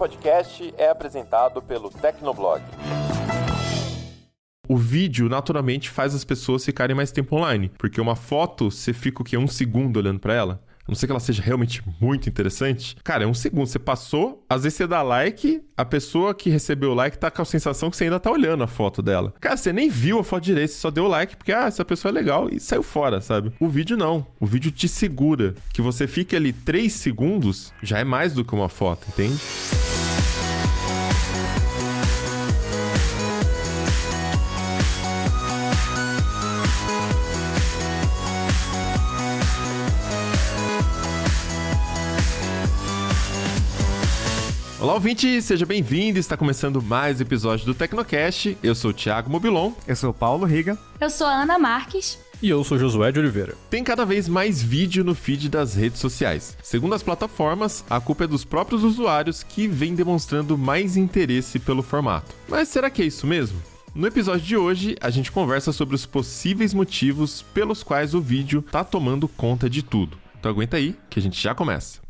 podcast é apresentado pelo Tecnoblog. O vídeo, naturalmente, faz as pessoas ficarem mais tempo online. Porque uma foto, você fica o quê? 1 segundo olhando pra ela? A não ser que ela seja realmente muito interessante. Cara, é 1 segundo. Você passou, às vezes você dá like, a pessoa que recebeu o like tá com a sensação que você ainda tá olhando a foto dela. Cara, você nem viu a foto direito, você só deu like porque, essa pessoa é legal e saiu fora, sabe? O vídeo não. O vídeo te segura. Que você fique ali 3 segundos, já é mais do que uma foto, entende? Olá, ouvinte, seja bem-vindo. Está começando mais um episódio do Tecnocast. Eu sou o Thiago Mobilon. Eu sou o Paulo Riga. Eu sou a Ana Marques. E eu sou Josué de Oliveira. Tem cada vez mais vídeo no feed das redes sociais. Segundo as plataformas, a culpa é dos próprios usuários que vêm demonstrando mais interesse pelo formato. Mas será que é isso mesmo? No episódio de hoje, a gente conversa sobre os possíveis motivos pelos quais o vídeo tá tomando conta de tudo. Então aguenta aí, que a gente já começa.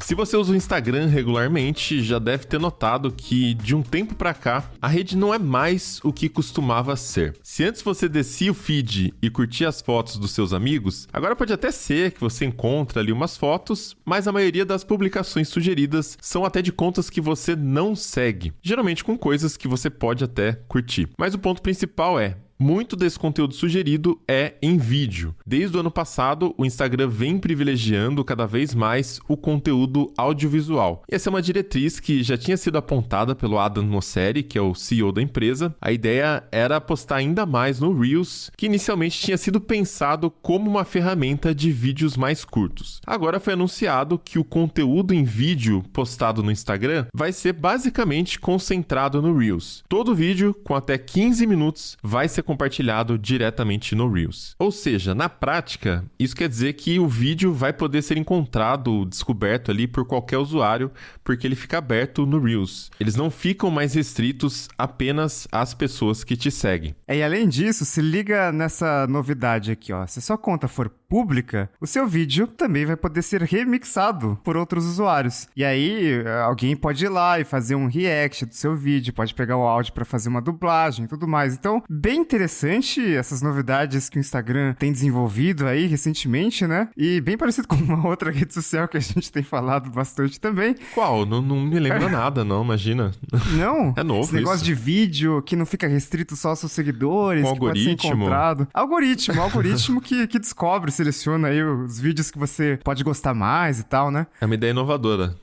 Se você usa o Instagram regularmente, já deve ter notado que, de um tempo pra cá, a rede não é mais o que costumava ser. Se antes você descia o feed e curtia as fotos dos seus amigos, agora pode até ser que você encontre ali umas fotos, mas a maioria das publicações sugeridas são até de contas que você não segue, geralmente com coisas que você pode até curtir. Mas o ponto principal é: muito desse conteúdo sugerido é em vídeo. Desde o ano passado, o Instagram vem privilegiando cada vez mais o conteúdo audiovisual. E essa é uma diretriz que já tinha sido apontada pelo Adam Mosseri, que é o CEO da empresa. A ideia era apostar ainda mais no Reels, que inicialmente tinha sido pensado como uma ferramenta de vídeos mais curtos. Agora foi anunciado que o conteúdo em vídeo postado no Instagram vai ser basicamente concentrado no Reels. Todo vídeo, com até 15 minutos, vai ser compartilhado diretamente no Reels. Ou seja, na prática, isso quer dizer que o vídeo vai poder ser encontrado, descoberto ali por qualquer usuário, porque ele fica aberto no Reels. Eles não ficam mais restritos apenas às pessoas que te seguem. E além disso, se liga nessa novidade aqui, ó. Se sua conta for pública, o seu vídeo também vai poder ser remixado por outros usuários. E aí, alguém pode ir lá e fazer um react do seu vídeo, pode pegar o áudio para fazer uma dublagem e tudo mais. Então, bem interessante essas novidades que o Instagram tem desenvolvido aí recentemente, né? E bem parecido com uma outra rede social que a gente tem falado bastante também. Qual? Não me lembra nada, não, imagina. Não? É novo esse negócio isso. De vídeo que não fica restrito só aos seus seguidores, com que algoritmo. Pode ser encontrado. Algoritmo que descobre, seleciona aí os vídeos que você pode gostar mais e tal, né? É uma ideia inovadora.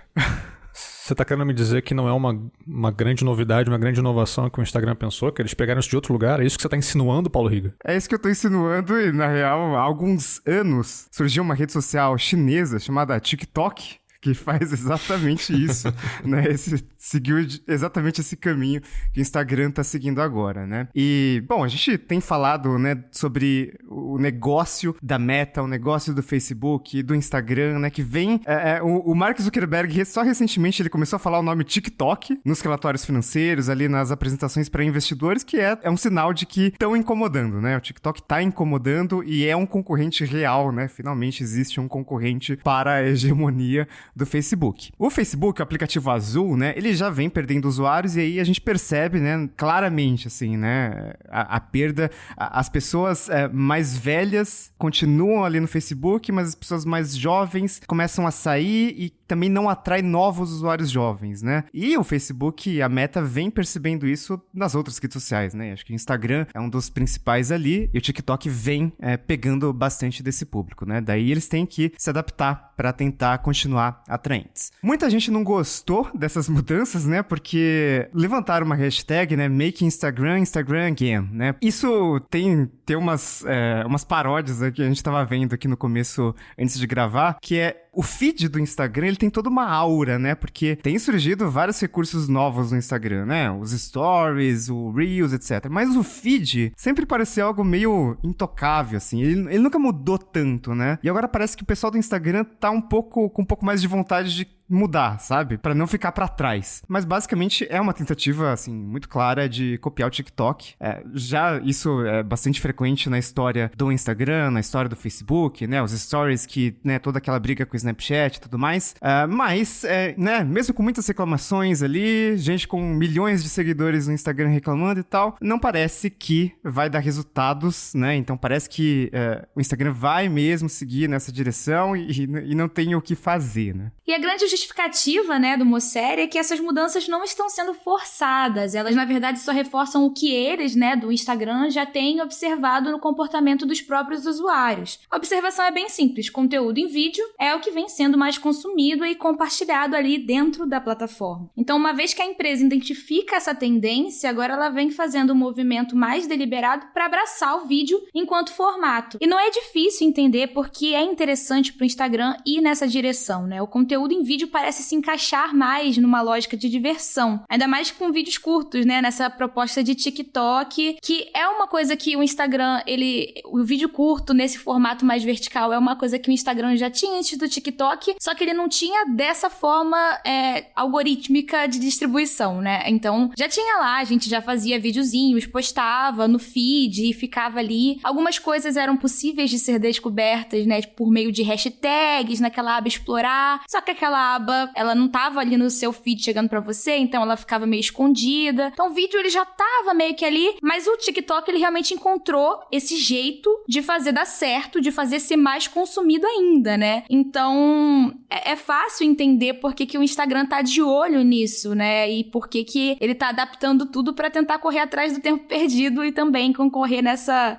Você tá querendo me dizer que não é uma grande novidade, uma grande inovação que o Instagram pensou, que eles pegaram isso de outro lugar? É isso que você tá insinuando, Paulo Riga? É isso que eu tô insinuando e, na real, há alguns anos surgiu uma rede social chinesa chamada TikTok, que faz exatamente isso, né? Seguiu exatamente esse caminho que o Instagram tá seguindo agora, né? E, bom, a gente tem falado, né, sobre o negócio da Meta, o negócio do Facebook, do Instagram, né, que vem... o Mark Zuckerberg, só recentemente, ele começou a falar o nome TikTok nos relatórios financeiros, ali nas apresentações para investidores, que é um sinal de que estão incomodando, né? O TikTok tá incomodando e é um concorrente real, né? Finalmente existe um concorrente para a hegemonia do Facebook. O Facebook, o aplicativo azul, né, ele já vem perdendo usuários e aí a gente percebe, né, claramente, assim, né, a perda. As pessoas mais velhas continuam ali no Facebook, mas as pessoas mais jovens começam a sair e também não atrai novos usuários jovens, né? E o Facebook, a Meta, vem percebendo isso nas outras redes sociais, né? Acho que o Instagram é um dos principais ali e o TikTok vem pegando bastante desse público, né? Daí eles têm que se adaptar para tentar continuar atraentes. Muita gente não gostou dessas mudanças, né? Porque levantaram uma hashtag, né? Make Instagram Again, né? Isso tem umas paródias que a gente tava vendo aqui no começo, antes de gravar, que é o feed do Instagram, ele tem toda uma aura, né? Porque tem surgido vários recursos novos no Instagram, né? Os stories, o Reels, etc. Mas o feed sempre pareceu algo meio intocável, assim. Ele nunca mudou tanto, né? E agora parece que o pessoal do Instagram tá com um pouco mais de vontade de mudar, sabe? Pra não ficar pra trás. Mas basicamente é uma tentativa, assim, muito clara de copiar o TikTok. Já isso é bastante frequente na história do Instagram, na história do Facebook, né? Os stories que, né, toda aquela briga com o Snapchat e tudo mais. Mas, né, mesmo com muitas reclamações ali, gente com milhões de seguidores no Instagram reclamando e tal, não parece que vai dar resultados, né? Então parece que o Instagram vai mesmo seguir nessa direção e não tem o que fazer, né? E a grande justificativa, né, do Mosseri é que essas mudanças não estão sendo forçadas. Elas, na verdade, só reforçam o que eles, né, do Instagram, já têm observado no comportamento dos próprios usuários. A observação é bem simples. Conteúdo em vídeo é o que vem sendo mais consumido e compartilhado ali dentro da plataforma. Então, uma vez que a empresa identifica essa tendência, agora ela vem fazendo um movimento mais deliberado para abraçar o vídeo enquanto formato. E não é difícil entender porque é interessante para o Instagram ir nessa direção, né? O conteúdo em vídeo parece se encaixar mais numa lógica de diversão, ainda mais com vídeos curtos, né? Nessa proposta de TikTok, que é uma coisa que o Instagram, o vídeo curto nesse formato mais vertical é uma coisa que o Instagram já tinha antes do TikTok, só que ele não tinha dessa forma algorítmica de distribuição, né? Então, já tinha lá, a gente já fazia videozinhos, postava no feed e ficava ali. Algumas coisas eram possíveis de ser descobertas, né? Por meio de hashtags, naquela aba explorar. Só que aquela aba, ela não tava ali no seu feed chegando pra você, então ela ficava meio escondida. Então o vídeo, ele já tava meio que ali, mas o TikTok, ele realmente encontrou esse jeito de fazer dar certo, de fazer ser mais consumido ainda, né? Então, é fácil entender por que o Instagram tá de olho nisso, né? E por que ele tá adaptando tudo pra tentar correr atrás do tempo perdido e também concorrer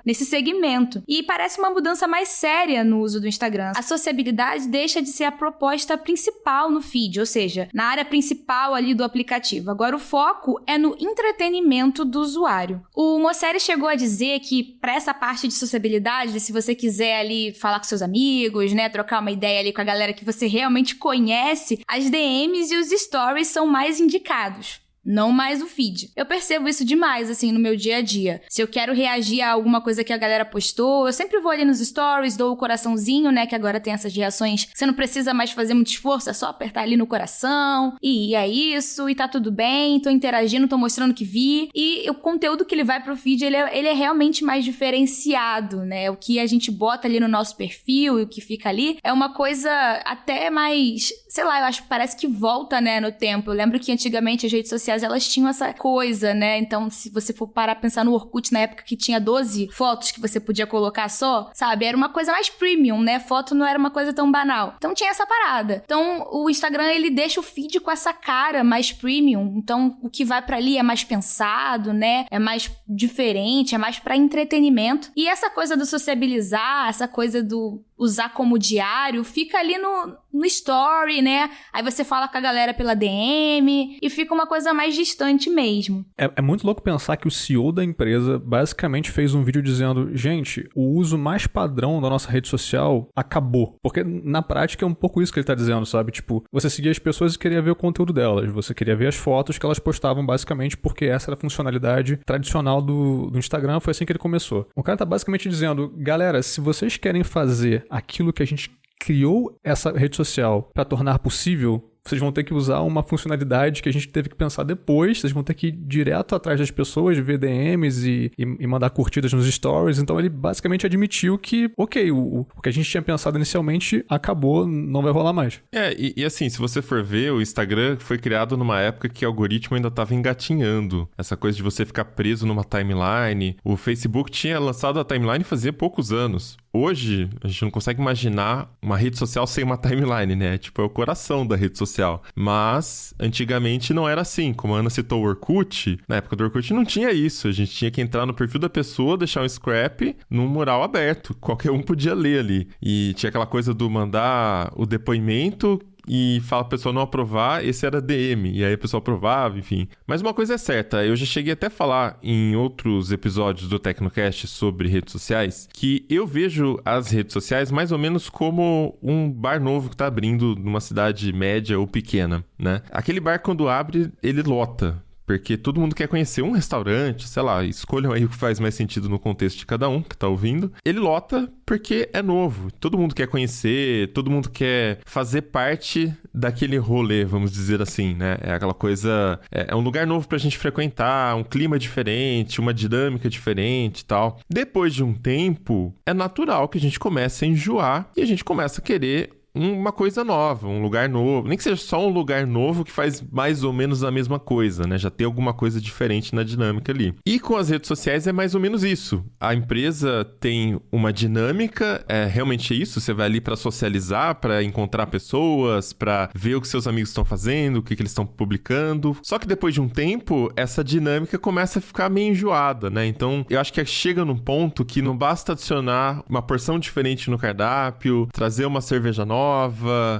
nesse segmento. E parece uma mudança mais séria no uso do Instagram. A sociabilidade deixa de ser a proposta principal no feed, ou seja, na área principal ali do aplicativo. Agora o foco é no entretenimento do usuário. O Mosseri chegou a dizer que para essa parte de sociabilidade, se você quiser ali falar com seus amigos, né, trocar uma ideia ali com a galera que você realmente conhece, as DMs e os stories são mais indicados. Não mais o feed. Eu percebo isso demais, assim, no meu dia a dia. Se eu quero reagir a alguma coisa que a galera postou, eu sempre vou ali nos stories, dou o coraçãozinho, né, que agora tem essas reações. Você não precisa mais fazer muito esforço, é só apertar ali no coração, e é isso, e tá tudo bem, tô interagindo, tô mostrando que vi. E o conteúdo que ele vai pro feed, ele é realmente mais diferenciado, né? O que a gente bota ali no nosso perfil e o que fica ali é uma coisa até mais, sei lá, eu acho que parece que volta, né, no tempo. Eu lembro que antigamente as redes sociais, elas tinham essa coisa, né? Então, se você for parar pra pensar no Orkut, na época que tinha 12 fotos que você podia colocar só, sabe? Era uma coisa mais premium, né? Foto não era uma coisa tão banal. Então, tinha essa parada. Então, o Instagram, ele deixa o feed com essa cara mais premium. Então, o que vai pra ali é mais pensado, né? É mais diferente, é mais pra entretenimento. E essa coisa do sociabilizar, essa coisa do usar como diário, fica ali no story, né? Aí você fala com a galera pela DM e fica uma coisa mais distante mesmo. É muito louco pensar que o CEO da empresa basicamente fez um vídeo dizendo, gente, o uso mais padrão da nossa rede social acabou. Porque na prática é um pouco isso que ele tá dizendo, sabe? Tipo, você seguia as pessoas e queria ver o conteúdo delas. Você queria ver as fotos que elas postavam basicamente porque essa era a funcionalidade tradicional do Instagram. Foi assim que ele começou. O cara tá basicamente dizendo, galera, se vocês querem fazer aquilo que a gente criou essa rede social para tornar possível, vocês vão ter que usar uma funcionalidade que a gente teve que pensar depois, vocês vão ter que ir direto atrás das pessoas, ver DMs e mandar curtidas nos stories. Então ele basicamente admitiu que, ok, o que a gente tinha pensado inicialmente acabou, não vai rolar mais. E assim, se você for ver, o Instagram foi criado numa época que o algoritmo ainda estava engatinhando. Essa coisa de você ficar preso numa timeline. O Facebook tinha lançado a timeline fazia poucos anos. Hoje, a gente não consegue imaginar uma rede social sem uma timeline, né? Tipo, é o coração da rede social. Mas, antigamente não era assim. Como a Ana citou o Orkut, na época do Orkut não tinha isso. A gente tinha que entrar no perfil da pessoa, deixar um scrap num mural aberto. Qualquer um podia ler ali. E tinha aquela coisa do mandar o depoimento e fala a pessoa não aprovar, esse era DM. E aí a pessoa aprovava, enfim. Mas uma coisa é certa, eu já cheguei até a falar em outros episódios do Tecnocast sobre redes sociais, que eu vejo as redes sociais mais ou menos como um bar novo que tá abrindo numa cidade média ou pequena, né? Aquele bar, quando abre, ele lota. Porque todo mundo quer conhecer um restaurante, sei lá, escolham aí o que faz mais sentido no contexto de cada um que tá ouvindo. Ele lota porque é novo. Todo mundo quer conhecer, todo mundo quer fazer parte daquele rolê, vamos dizer assim, né? É aquela coisa... É um lugar novo pra gente frequentar, um clima diferente, uma dinâmica diferente e tal. Depois de um tempo, é natural que a gente comece a enjoar e a gente começa a querer uma coisa nova, um lugar novo. Nem que seja só um lugar novo que faz mais ou menos a mesma coisa, né? Já tem alguma coisa diferente na dinâmica ali. E com as redes sociais é mais ou menos isso. A empresa tem uma dinâmica, realmente é isso. Você vai ali para socializar, para encontrar pessoas, para ver o que seus amigos estão fazendo, o que eles estão publicando. Só que depois de um tempo, essa dinâmica começa a ficar meio enjoada, né? Então, eu acho que chega num ponto que não basta adicionar uma porção diferente no cardápio, trazer uma cerveja nova,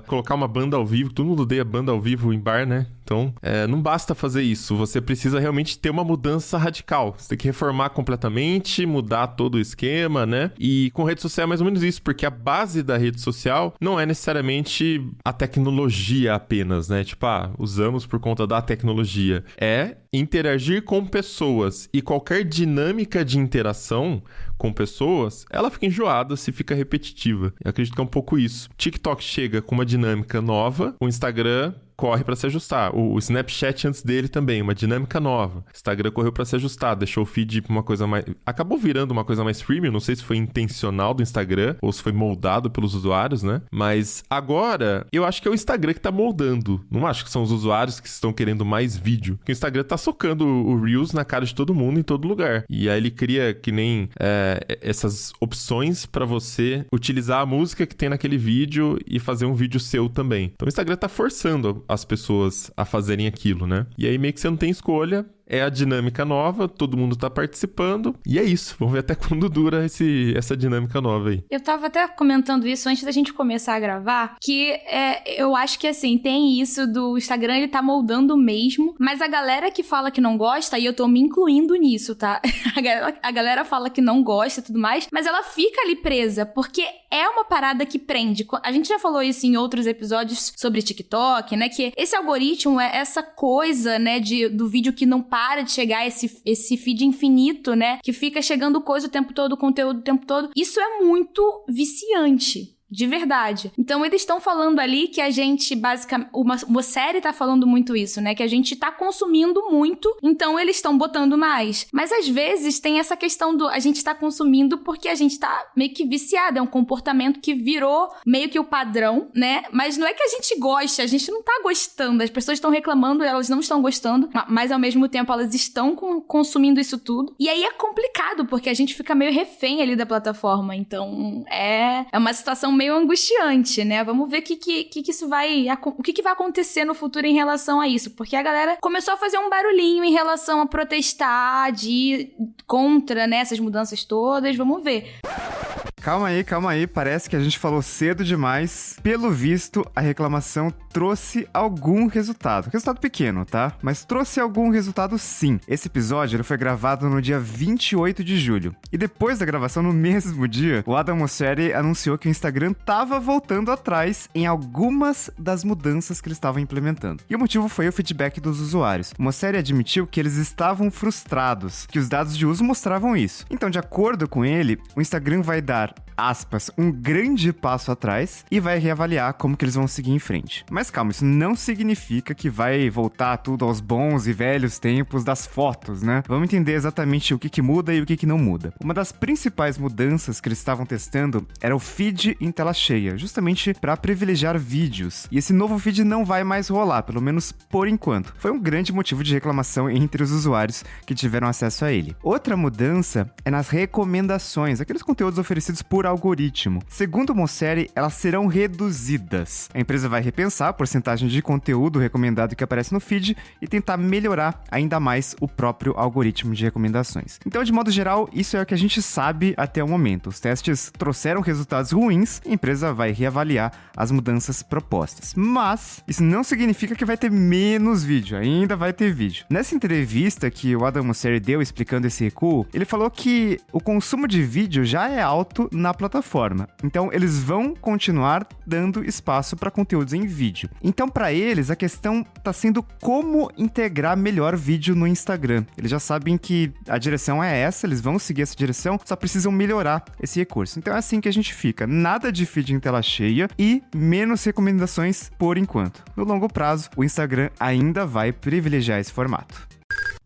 colocar uma banda ao vivo. Todo mundo odeia banda ao vivo em bar, né? Então, não basta fazer isso. Você precisa realmente ter uma mudança radical. Você tem que reformar completamente, mudar todo o esquema, né? E com rede social é mais ou menos isso, porque a base da rede social não é necessariamente a tecnologia apenas, né? Tipo, usamos por conta da tecnologia. É interagir com pessoas. E qualquer dinâmica de interação com pessoas, ela fica enjoada se fica repetitiva. Eu acredito que é um pouco isso. TikTok chega com uma dinâmica nova, o Instagram corre para se ajustar. O Snapchat antes dele também, uma dinâmica nova. O Instagram correu para se ajustar, deixou o feed pra uma coisa mais... Acabou virando uma coisa mais freemium, não sei se foi intencional do Instagram ou se foi moldado pelos usuários, né? Mas agora, eu acho que é o Instagram que tá moldando. Não acho que são os usuários que estão querendo mais vídeo. Porque o Instagram tá socando o Reels na cara de todo mundo em todo lugar. E aí ele cria que nem essas opções para você utilizar a música que tem naquele vídeo e fazer um vídeo seu também. Então o Instagram tá forçando as pessoas a fazerem aquilo, né? E aí meio que você não tem escolha, é a dinâmica nova, todo mundo tá participando, e é isso. Vamos ver até quando dura essa dinâmica nova aí. Eu tava até comentando isso antes da gente começar a gravar, que eu acho que, assim, tem isso do Instagram, ele tá moldando mesmo, mas a galera que fala que não gosta, e eu tô me incluindo nisso, tá? A galera fala que não gosta e tudo mais, mas ela fica ali presa, porque é uma parada que prende. A gente já falou isso em outros episódios sobre TikTok, né? Que esse algoritmo é essa coisa, né, do vídeo que não para de chegar, esse feed infinito, né? Que fica chegando coisa o tempo todo, conteúdo o tempo todo. Isso é muito viciante. De verdade. Então, eles estão falando ali que a gente, basicamente... Uma série tá falando muito isso, né? Que a gente tá consumindo muito, então eles estão botando mais. Mas, às vezes, tem essa questão a gente tá consumindo porque a gente tá meio que viciado. É um comportamento que virou meio que o padrão, né? Mas não é que a gente goste, a gente não tá gostando. As pessoas estão reclamando, elas não estão gostando, mas, ao mesmo tempo, elas estão consumindo isso tudo. E aí é complicado, porque a gente fica meio refém ali da plataforma. Então, é uma situação meio angustiante, né? Vamos ver o que isso vai acontecer no futuro em relação a isso, porque a galera começou a fazer um barulhinho em relação a protestar contra, né, essas mudanças todas. Vamos ver. Calma aí, parece que a gente falou cedo demais. Pelo visto, a reclamação trouxe algum resultado. Resultado pequeno, tá? Mas trouxe algum resultado sim. Esse episódio ele foi gravado no dia 28 de julho. E depois da gravação, no mesmo dia, o Adam Mosseri anunciou que o Instagram tava voltando atrás em algumas das mudanças que eles estavam implementando. E o motivo foi o feedback dos usuários. O Mosseri admitiu que eles estavam frustrados, que os dados de uso mostravam isso. Então, de acordo com ele, o Instagram vai dar, aspas, um grande passo atrás e vai reavaliar como que eles vão seguir em frente. Mas calma, isso não significa que vai voltar tudo aos bons e velhos tempos das fotos, né? Vamos entender exatamente o que muda e o que não muda. Uma das principais mudanças que eles estavam testando era o feed em tela cheia, justamente para privilegiar vídeos. E esse novo feed não vai mais rolar, pelo menos por enquanto. Foi um grande motivo de reclamação entre os usuários que tiveram acesso a ele. Outra mudança é nas recomendações, aqueles conteúdos oferecidos por algoritmo. Segundo o Mosseri, elas serão reduzidas. A empresa vai repensar a porcentagem de conteúdo recomendado que aparece no feed e tentar melhorar ainda mais o próprio algoritmo de recomendações. Então, de modo geral, isso é o que a gente sabe até o momento. Os testes trouxeram resultados ruins, a empresa vai reavaliar as mudanças propostas. Mas isso não significa que vai ter menos vídeo, ainda vai ter vídeo. Nessa entrevista que o Adam Mosseri deu explicando esse recuo, ele falou que o consumo de vídeo já é alto espaço na plataforma. Então, eles vão continuar dando espaço para conteúdos em vídeo. Então, para eles, a questão está sendo como integrar melhor vídeo no Instagram. Eles já sabem que a direção é essa, eles vão seguir essa direção, só precisam melhorar esse recurso. Então, é assim que a gente fica. Nada de feed em tela cheia e menos recomendações por enquanto. No longo prazo, o Instagram ainda vai privilegiar esse formato.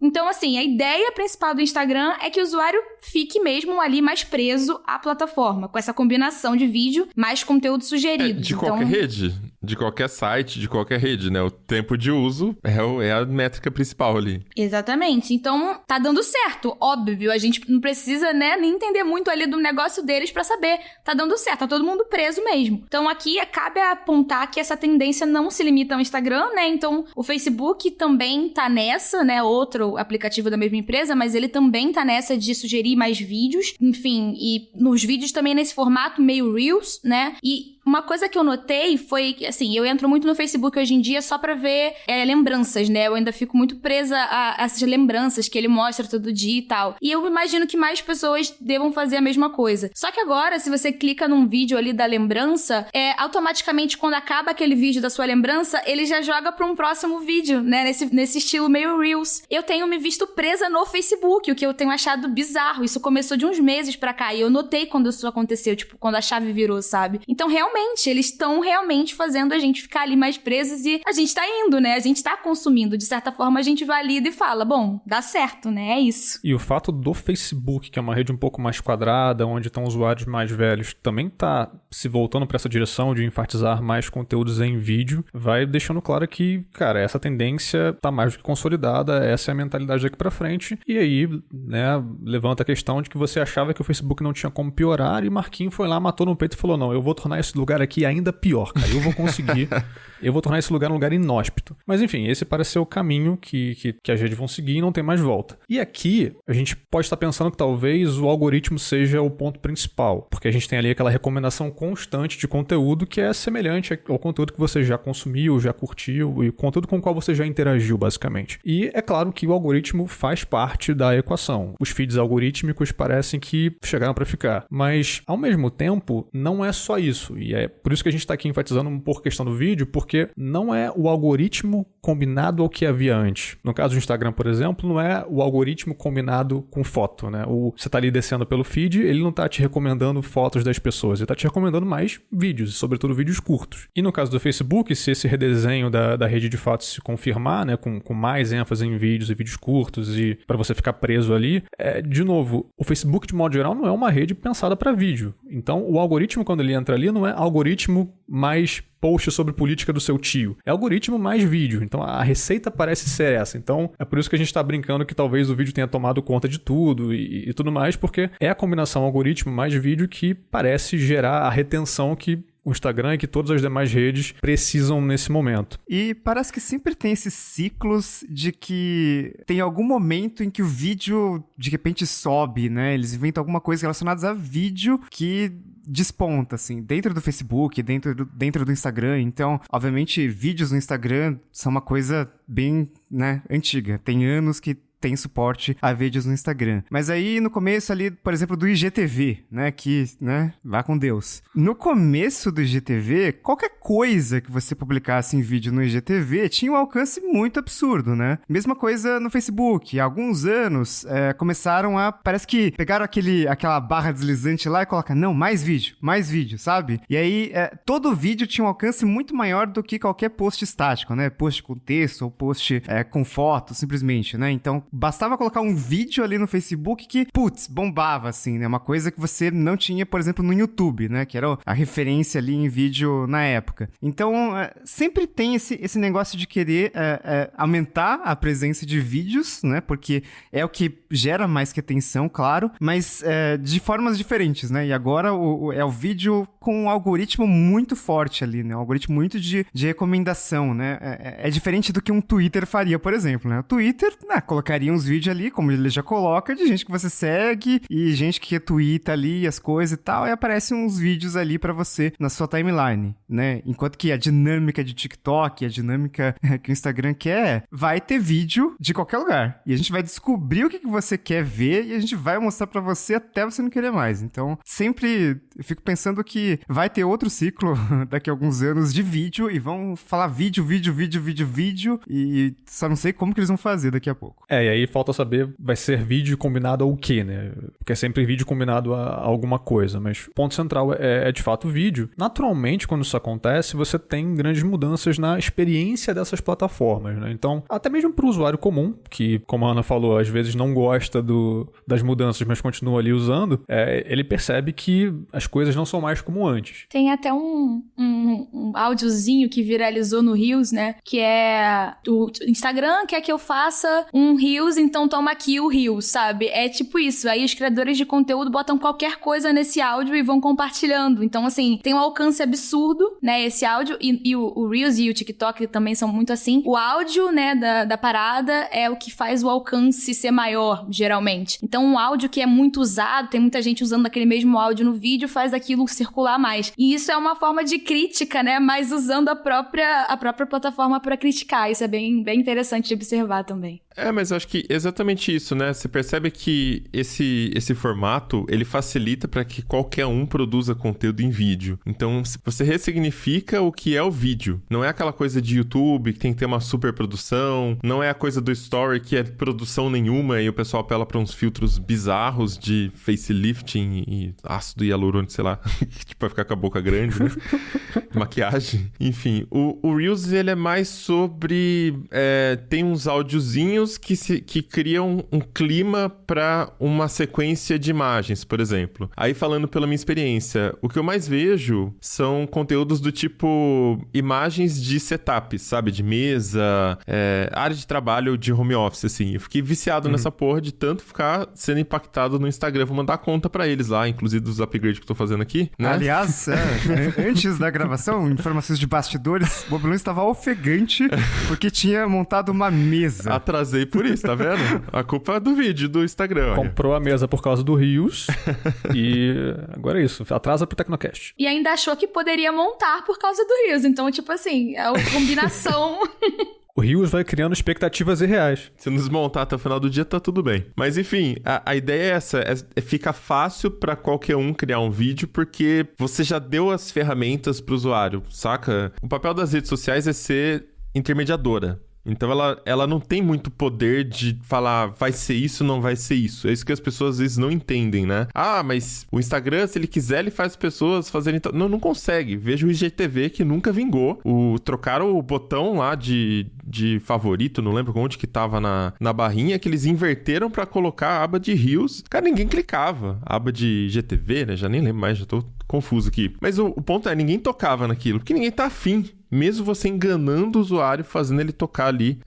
Então, assim, a ideia principal do Instagram é que o usuário fique mesmo ali mais preso à plataforma, com essa combinação de vídeo mais conteúdo sugerido. De qualquer rede, de qualquer site, de qualquer rede, né? O tempo de uso é a métrica principal ali. Exatamente. Então, tá dando certo, óbvio. A gente não precisa, né, nem entender muito ali do negócio deles pra saber. Tá dando certo, tá todo mundo preso mesmo. Então, aqui cabe apontar que essa tendência não se limita ao Instagram, né? Então, o Facebook também tá nessa, né? Outro aplicativo da mesma empresa, mas ele também tá nessa de sugerir mais vídeos. Enfim, e nos vídeos também nesse formato meio Reels, né? E uma coisa que eu notei foi que, assim, eu entro muito no Facebook hoje em dia só pra ver lembranças, né? Eu ainda fico muito presa a essas lembranças que ele mostra todo dia e tal. E eu imagino que mais pessoas devam fazer a mesma coisa. Só que agora, se você clica num vídeo ali da lembrança, automaticamente, quando acaba aquele vídeo da sua lembrança, ele já joga pra um próximo vídeo, né? Nesse estilo meio Reels. Eu tenho me visto presa no Facebook, o que eu tenho achado bizarro. Isso começou de uns meses pra cá, e eu notei quando isso aconteceu, tipo, quando a chave virou, sabe? Então, realmente, eles estão realmente fazendo a gente ficar ali mais presos e a gente tá indo, né? A gente tá consumindo. De certa forma, a gente valida e fala, bom, dá certo, né? É isso. E o fato do Facebook, que é uma rede um pouco mais quadrada, onde estão usuários mais velhos, também tá se voltando para essa direção de enfatizar mais conteúdos em vídeo, vai deixando claro que, cara, essa tendência tá mais do que consolidada, essa é a mentalidade daqui pra frente. E aí, né, levanta a questão de que você achava que o Facebook não tinha como piorar e Marquinhos foi lá, matou no peito e falou, não, eu vou tornar esse lugar aqui ainda pior, cara. Eu vou conseguir. Eu vou tornar esse lugar um lugar inóspito. Mas enfim, esse parece ser o caminho que as redes vão seguir e não tem mais volta. E aqui, a gente pode estar pensando que talvez o algoritmo seja o ponto principal, porque a gente tem ali aquela recomendação constante de conteúdo que é semelhante ao conteúdo que você já consumiu, já curtiu e conteúdo com o qual você já interagiu, basicamente. E é claro que o algoritmo faz parte da equação. Os feeds algorítmicos parecem que chegaram para ficar. Mas, ao mesmo tempo, não é só isso. E é por isso que a gente está aqui enfatizando um pouco a questão do vídeo, porque não é o algoritmo combinado ao que havia antes. No caso do Instagram, por exemplo, não é o algoritmo combinado com foto, né? Você está ali descendo pelo feed, ele não está te recomendando fotos das pessoas, ele está te recomendando mais vídeos, sobretudo vídeos curtos. E no caso do Facebook, se esse redesenho da rede de fato se confirmar, né, com mais ênfase em vídeos e vídeos curtos e para você ficar preso ali, de novo, o Facebook, de modo geral, não é uma rede pensada para vídeo. Então, o algoritmo, quando ele entra ali, não é algoritmo mais post sobre política do seu tio. É algoritmo mais vídeo. Então, a receita parece ser essa. Então, é por isso que a gente está brincando que talvez o vídeo tenha tomado conta de tudo e tudo mais, porque é a combinação algoritmo mais vídeo que parece gerar a retenção que o Instagram e que todas as demais redes precisam nesse momento. E parece que sempre tem esses ciclos de que tem algum momento em que o vídeo de repente sobe, né? Eles inventam alguma coisa relacionada a vídeo que desponta, assim, dentro do Facebook, dentro do Instagram. Então, obviamente, vídeos no Instagram são uma coisa bem, né, antiga. Tem anos que tem suporte a vídeos no Instagram. Mas aí, no começo ali, por exemplo, do IGTV, né, que, né, vá com Deus. No começo do IGTV, qualquer coisa que você publicasse em vídeo no IGTV tinha um alcance muito absurdo, né? Mesma coisa no Facebook. Há alguns anos, começaram a... Parece que pegaram aquela barra deslizante lá e colocaram, não, mais vídeo, sabe? E aí, todo vídeo tinha um alcance muito maior do que qualquer post estático, né? Post com texto ou post com foto, simplesmente, né? Então, bastava colocar um vídeo ali no Facebook que, putz, bombava, assim, né? Uma coisa que você não tinha, por exemplo, no YouTube, né? Que era a referência ali em vídeo na época. Então, sempre tem esse negócio de querer aumentar a presença de vídeos, né? Porque é o que gera mais retenção, claro, mas de formas diferentes, né? E agora é o vídeo com um algoritmo muito forte ali, né? Um algoritmo muito de recomendação, né? É diferente do que um Twitter faria, por exemplo, né? O Twitter, colocaria chegaria uns vídeos ali, como ele já coloca, de gente que você segue e gente que retweeta ali as coisas e tal, e aparecem uns vídeos ali pra você na sua timeline, né? Enquanto que a dinâmica de TikTok, a dinâmica que o Instagram quer, vai ter vídeo de qualquer lugar. E a gente vai descobrir o que você quer ver e a gente vai mostrar pra você até você não querer mais. Então, sempre eu fico pensando que vai ter outro ciclo daqui a alguns anos de vídeo e vão falar vídeo, e só não sei como que eles vão fazer daqui a pouco. E aí falta saber, vai ser vídeo combinado ao quê, né? Porque é sempre vídeo combinado a alguma coisa, mas o ponto central é de fato o vídeo. Naturalmente, quando isso acontece, você tem grandes mudanças na experiência dessas plataformas, né? Então, até mesmo para o usuário comum, que, como a Ana falou, às vezes não gosta das mudanças, mas continua ali usando, ele percebe que as coisas não são mais como antes. Tem até um áudiozinho que viralizou no Reels, né? Que é o Instagram quer que eu faça um Reels, então toma aqui o Reels, sabe? É tipo isso. Aí os criadores de conteúdo botam qualquer coisa nesse áudio e vão compartilhando. Então, assim, tem um alcance absurdo, né? Esse áudio e o Reels e o TikTok também são muito assim. O áudio, né, da parada é o que faz o alcance ser maior, geralmente. Então, um áudio que é muito usado, tem muita gente usando aquele mesmo áudio no vídeo, faz aquilo circular mais. E isso é uma forma de crítica, né? Mas usando a própria plataforma para criticar. Isso é bem interessante de observar também. Mas eu acho que exatamente isso, né? Você percebe que esse formato, ele facilita para que qualquer um produza conteúdo em vídeo. Então, você ressignifica o que é o vídeo. Não é aquela coisa de YouTube que tem que ter uma super produção, não é a coisa do Story que é produção nenhuma e o pessoal apela para uns filtros bizarros de facelifting e ácido hialurônico, sei lá, tipo vai ficar com a boca grande, né? Maquiagem. Enfim, o Reels, ele é mais sobre... tem uns áudiozinhos que criam um clima para uma sequência de imagens, por exemplo. Aí, falando pela minha experiência, o que eu mais vejo são conteúdos do tipo imagens de setup, sabe? De mesa, área de trabalho de home office, assim. Eu fiquei viciado nessa porra de tanto ficar sendo impactado no Instagram. Vou mandar conta pra eles lá, inclusive dos upgrades que eu tô fazendo aqui, né? Aliás, antes da gravação, informações de bastidores, o Bobilão estava ofegante porque tinha montado uma mesa. Atrasei por isso, tá vendo? A culpa é do vídeo, do Instagram. Comprou a mesa por causa do Reels e agora é isso, atrasa pro Tecnocast. E ainda achou que poderia montar por causa do Reels. Então, tipo assim, é uma combinação... O Reels vai criando expectativas irreais. Se não desmontar até o final do dia, tá tudo bem. Mas enfim, a ideia é essa. Fica fácil pra qualquer um criar um vídeo, porque você já deu as ferramentas pro usuário, saca? O papel das redes sociais é ser intermediadora. Então ela não tem muito poder de falar vai ser isso, não vai ser isso. É isso que as pessoas às vezes não entendem, né? Mas o Instagram, se ele quiser, ele faz as pessoas fazerem... Não consegue. Veja o IGTV que nunca vingou. Trocaram o botão lá de favorito, não lembro onde que tava na barrinha, que eles inverteram pra colocar a aba de Reels. Cara, ninguém clicava. A aba de IGTV, né? Já nem lembro mais, já tô confuso aqui. Mas o ponto é, ninguém tocava naquilo, porque ninguém tá afim. Mesmo você enganando o usuário, fazendo ele tocar ali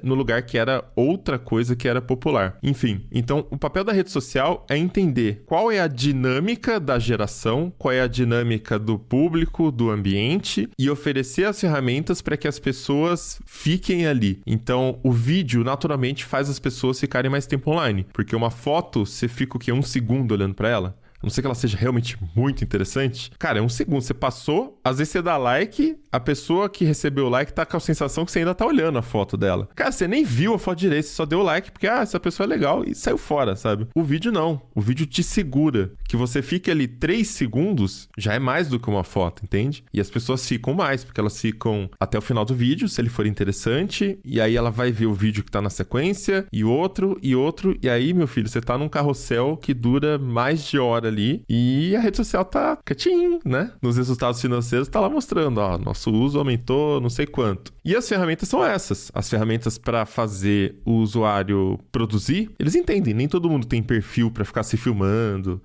no lugar que era outra coisa que era popular. Enfim, então o papel da rede social é entender qual é a dinâmica da geração, qual é a dinâmica do público, do ambiente e oferecer as ferramentas para que as pessoas fiquem ali. Então o vídeo naturalmente faz as pessoas ficarem mais tempo online, porque uma foto você fica o quê? 1 segundo olhando para ela? A não ser que ela seja realmente muito interessante. Cara, é 1 segundo. Você passou, às vezes você dá like, a pessoa que recebeu o like tá com a sensação que você ainda tá olhando a foto dela. Cara, você nem viu a foto direito, você só deu like porque, essa pessoa é legal e saiu fora, sabe? O vídeo não. O vídeo te segura. Que você fique ali 3 segundos já é mais do que uma foto, entende? E as pessoas ficam mais, porque elas ficam até o final do vídeo, se ele for interessante, e aí ela vai ver o vídeo que tá na sequência, e outro, e aí, meu filho, você tá num carrossel que dura mais de hora ali, e a rede social tá quietinho, né? Nos resultados financeiros tá lá mostrando, nosso uso aumentou não sei quanto. E as ferramentas são essas. As ferramentas para fazer o usuário produzir, eles entendem, nem todo mundo tem perfil para ficar se filmando,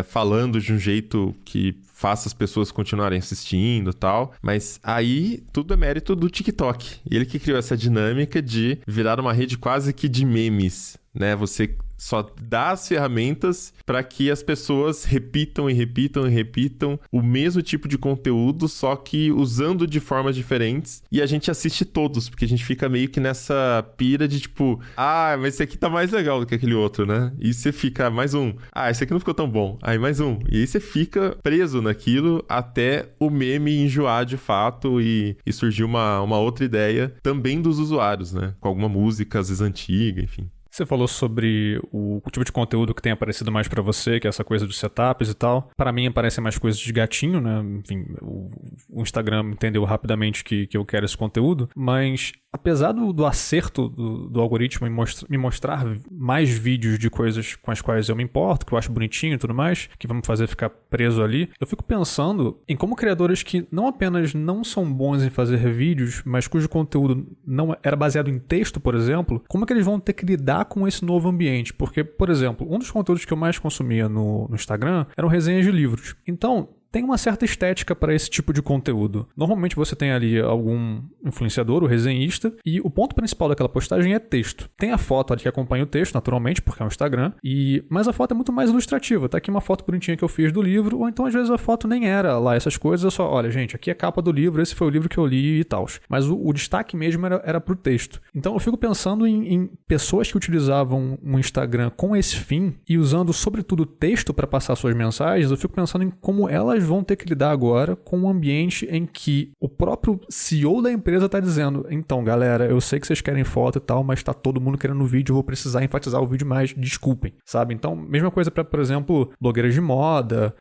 falando de um jeito que faça as pessoas continuarem assistindo e tal, mas aí tudo é mérito do TikTok. Ele que criou essa dinâmica de virar uma rede quase que de memes, né? Você só dá as ferramentas para que as pessoas repitam e repitam e repitam o mesmo tipo de conteúdo, só que usando de formas diferentes. E a gente assiste todos, porque a gente fica meio que nessa pira de tipo, mas esse aqui tá mais legal do que aquele outro, né? E você fica, mais um. Esse aqui não ficou tão bom. Aí mais um. E aí você fica preso naquilo até o meme enjoar de fato e surgir uma outra ideia também dos usuários, né? Com alguma música, às vezes antiga, enfim. Você falou sobre o tipo de conteúdo que tem aparecido mais pra você, que é essa coisa dos setups e tal. Para mim aparecem mais coisas de gatinho, né? Enfim, o Instagram entendeu rapidamente que eu quero esse conteúdo, mas apesar do acerto do algoritmo me mostrar mais vídeos de coisas com as quais eu me importo, que eu acho bonitinho e tudo mais, que vão me fazer ficar preso ali, eu fico pensando em como criadores que não apenas não são bons em fazer vídeos, mas cujo conteúdo não era baseado em texto, por exemplo, como é que eles vão ter que lidar com esse novo ambiente? Porque, por exemplo, um dos conteúdos que eu mais consumia no Instagram eram resenhas de livros. Então, tem uma certa estética para esse tipo de conteúdo. Normalmente você tem ali algum influenciador, o resenhista, e o ponto principal daquela postagem é texto. Tem a foto ali que acompanha o texto, naturalmente, porque é um Instagram, mas a foto é muito mais ilustrativa. Tá aqui uma foto bonitinha que eu fiz do livro, ou então às vezes a foto nem era lá essas coisas, eu só, olha gente, aqui é a capa do livro, esse foi o livro que eu li e tal. Mas o destaque mesmo era pro texto. Então eu fico pensando em pessoas que utilizavam um Instagram com esse fim e usando sobretudo texto para passar suas mensagens, eu fico pensando em como elas vão ter que lidar agora com um ambiente em que o próprio CEO da empresa está dizendo, então galera, eu sei que vocês querem foto e tal, mas tá todo mundo querendo vídeo, eu vou precisar enfatizar o vídeo mais, desculpem, sabe? Então, mesma coisa para, por exemplo, blogueiras de moda,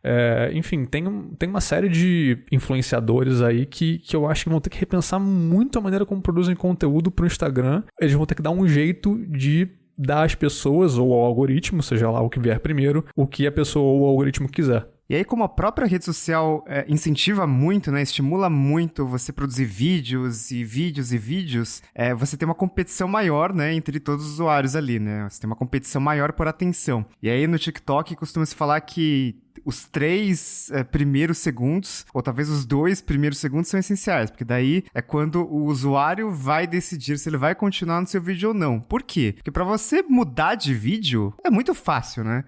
enfim, tem uma série de influenciadores aí que eu acho que vão ter que repensar muito a maneira como produzem conteúdo pro Instagram, eles vão ter que dar um jeito de dar às pessoas ou ao algoritmo, seja lá o que vier primeiro, o que a pessoa ou o algoritmo quiser. E aí, como a própria rede social incentiva muito, né, estimula muito você produzir vídeos e vídeos e vídeos, você tem uma competição maior, né, entre todos os usuários ali, né? Você tem uma competição maior por atenção. E aí, no TikTok, costuma-se falar que os 3 primeiros segundos, ou talvez os 2 primeiros segundos são essenciais, porque daí é quando o usuário vai decidir se ele vai continuar no seu vídeo ou não. Por quê? Porque para você mudar de vídeo é muito fácil, né?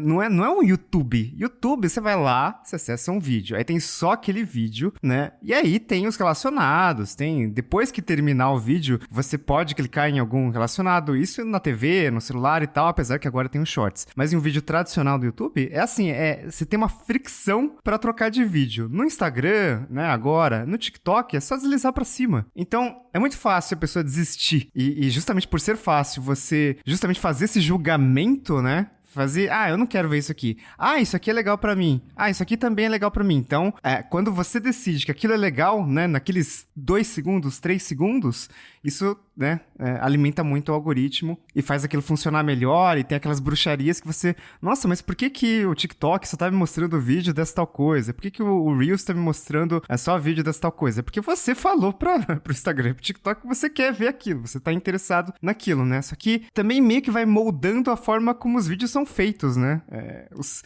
Não é um YouTube. YouTube, você vai lá, você acessa um vídeo. Aí tem só aquele vídeo, né? E aí tem os relacionados. Depois que terminar o vídeo, você pode clicar em algum relacionado. Isso na TV, no celular e tal, apesar que agora tem os shorts. Mas em um vídeo tradicional do YouTube, é assim, você tem uma fricção para trocar de vídeo. No Instagram, né, agora, no TikTok, é só deslizar para cima. Então, é muito fácil a pessoa desistir. E justamente por ser fácil, você justamente fazer esse julgamento, né? Fazer, eu não quero ver isso aqui. Isso aqui é legal pra mim. Isso aqui também é legal pra mim. Então, quando você decide que aquilo é legal, né, naqueles 2 segundos, 3 segundos, isso, né, alimenta muito o algoritmo e faz aquilo funcionar melhor e tem aquelas bruxarias que você... Nossa, mas por que o TikTok só tá me mostrando o vídeo dessa tal coisa? Por que o Reels tá me mostrando só o vídeo dessa tal coisa? Porque você falou pro Instagram, pro TikTok, que você quer ver aquilo, você tá interessado naquilo, né? Só que também meio que vai moldando a forma como os vídeos são feitos, né?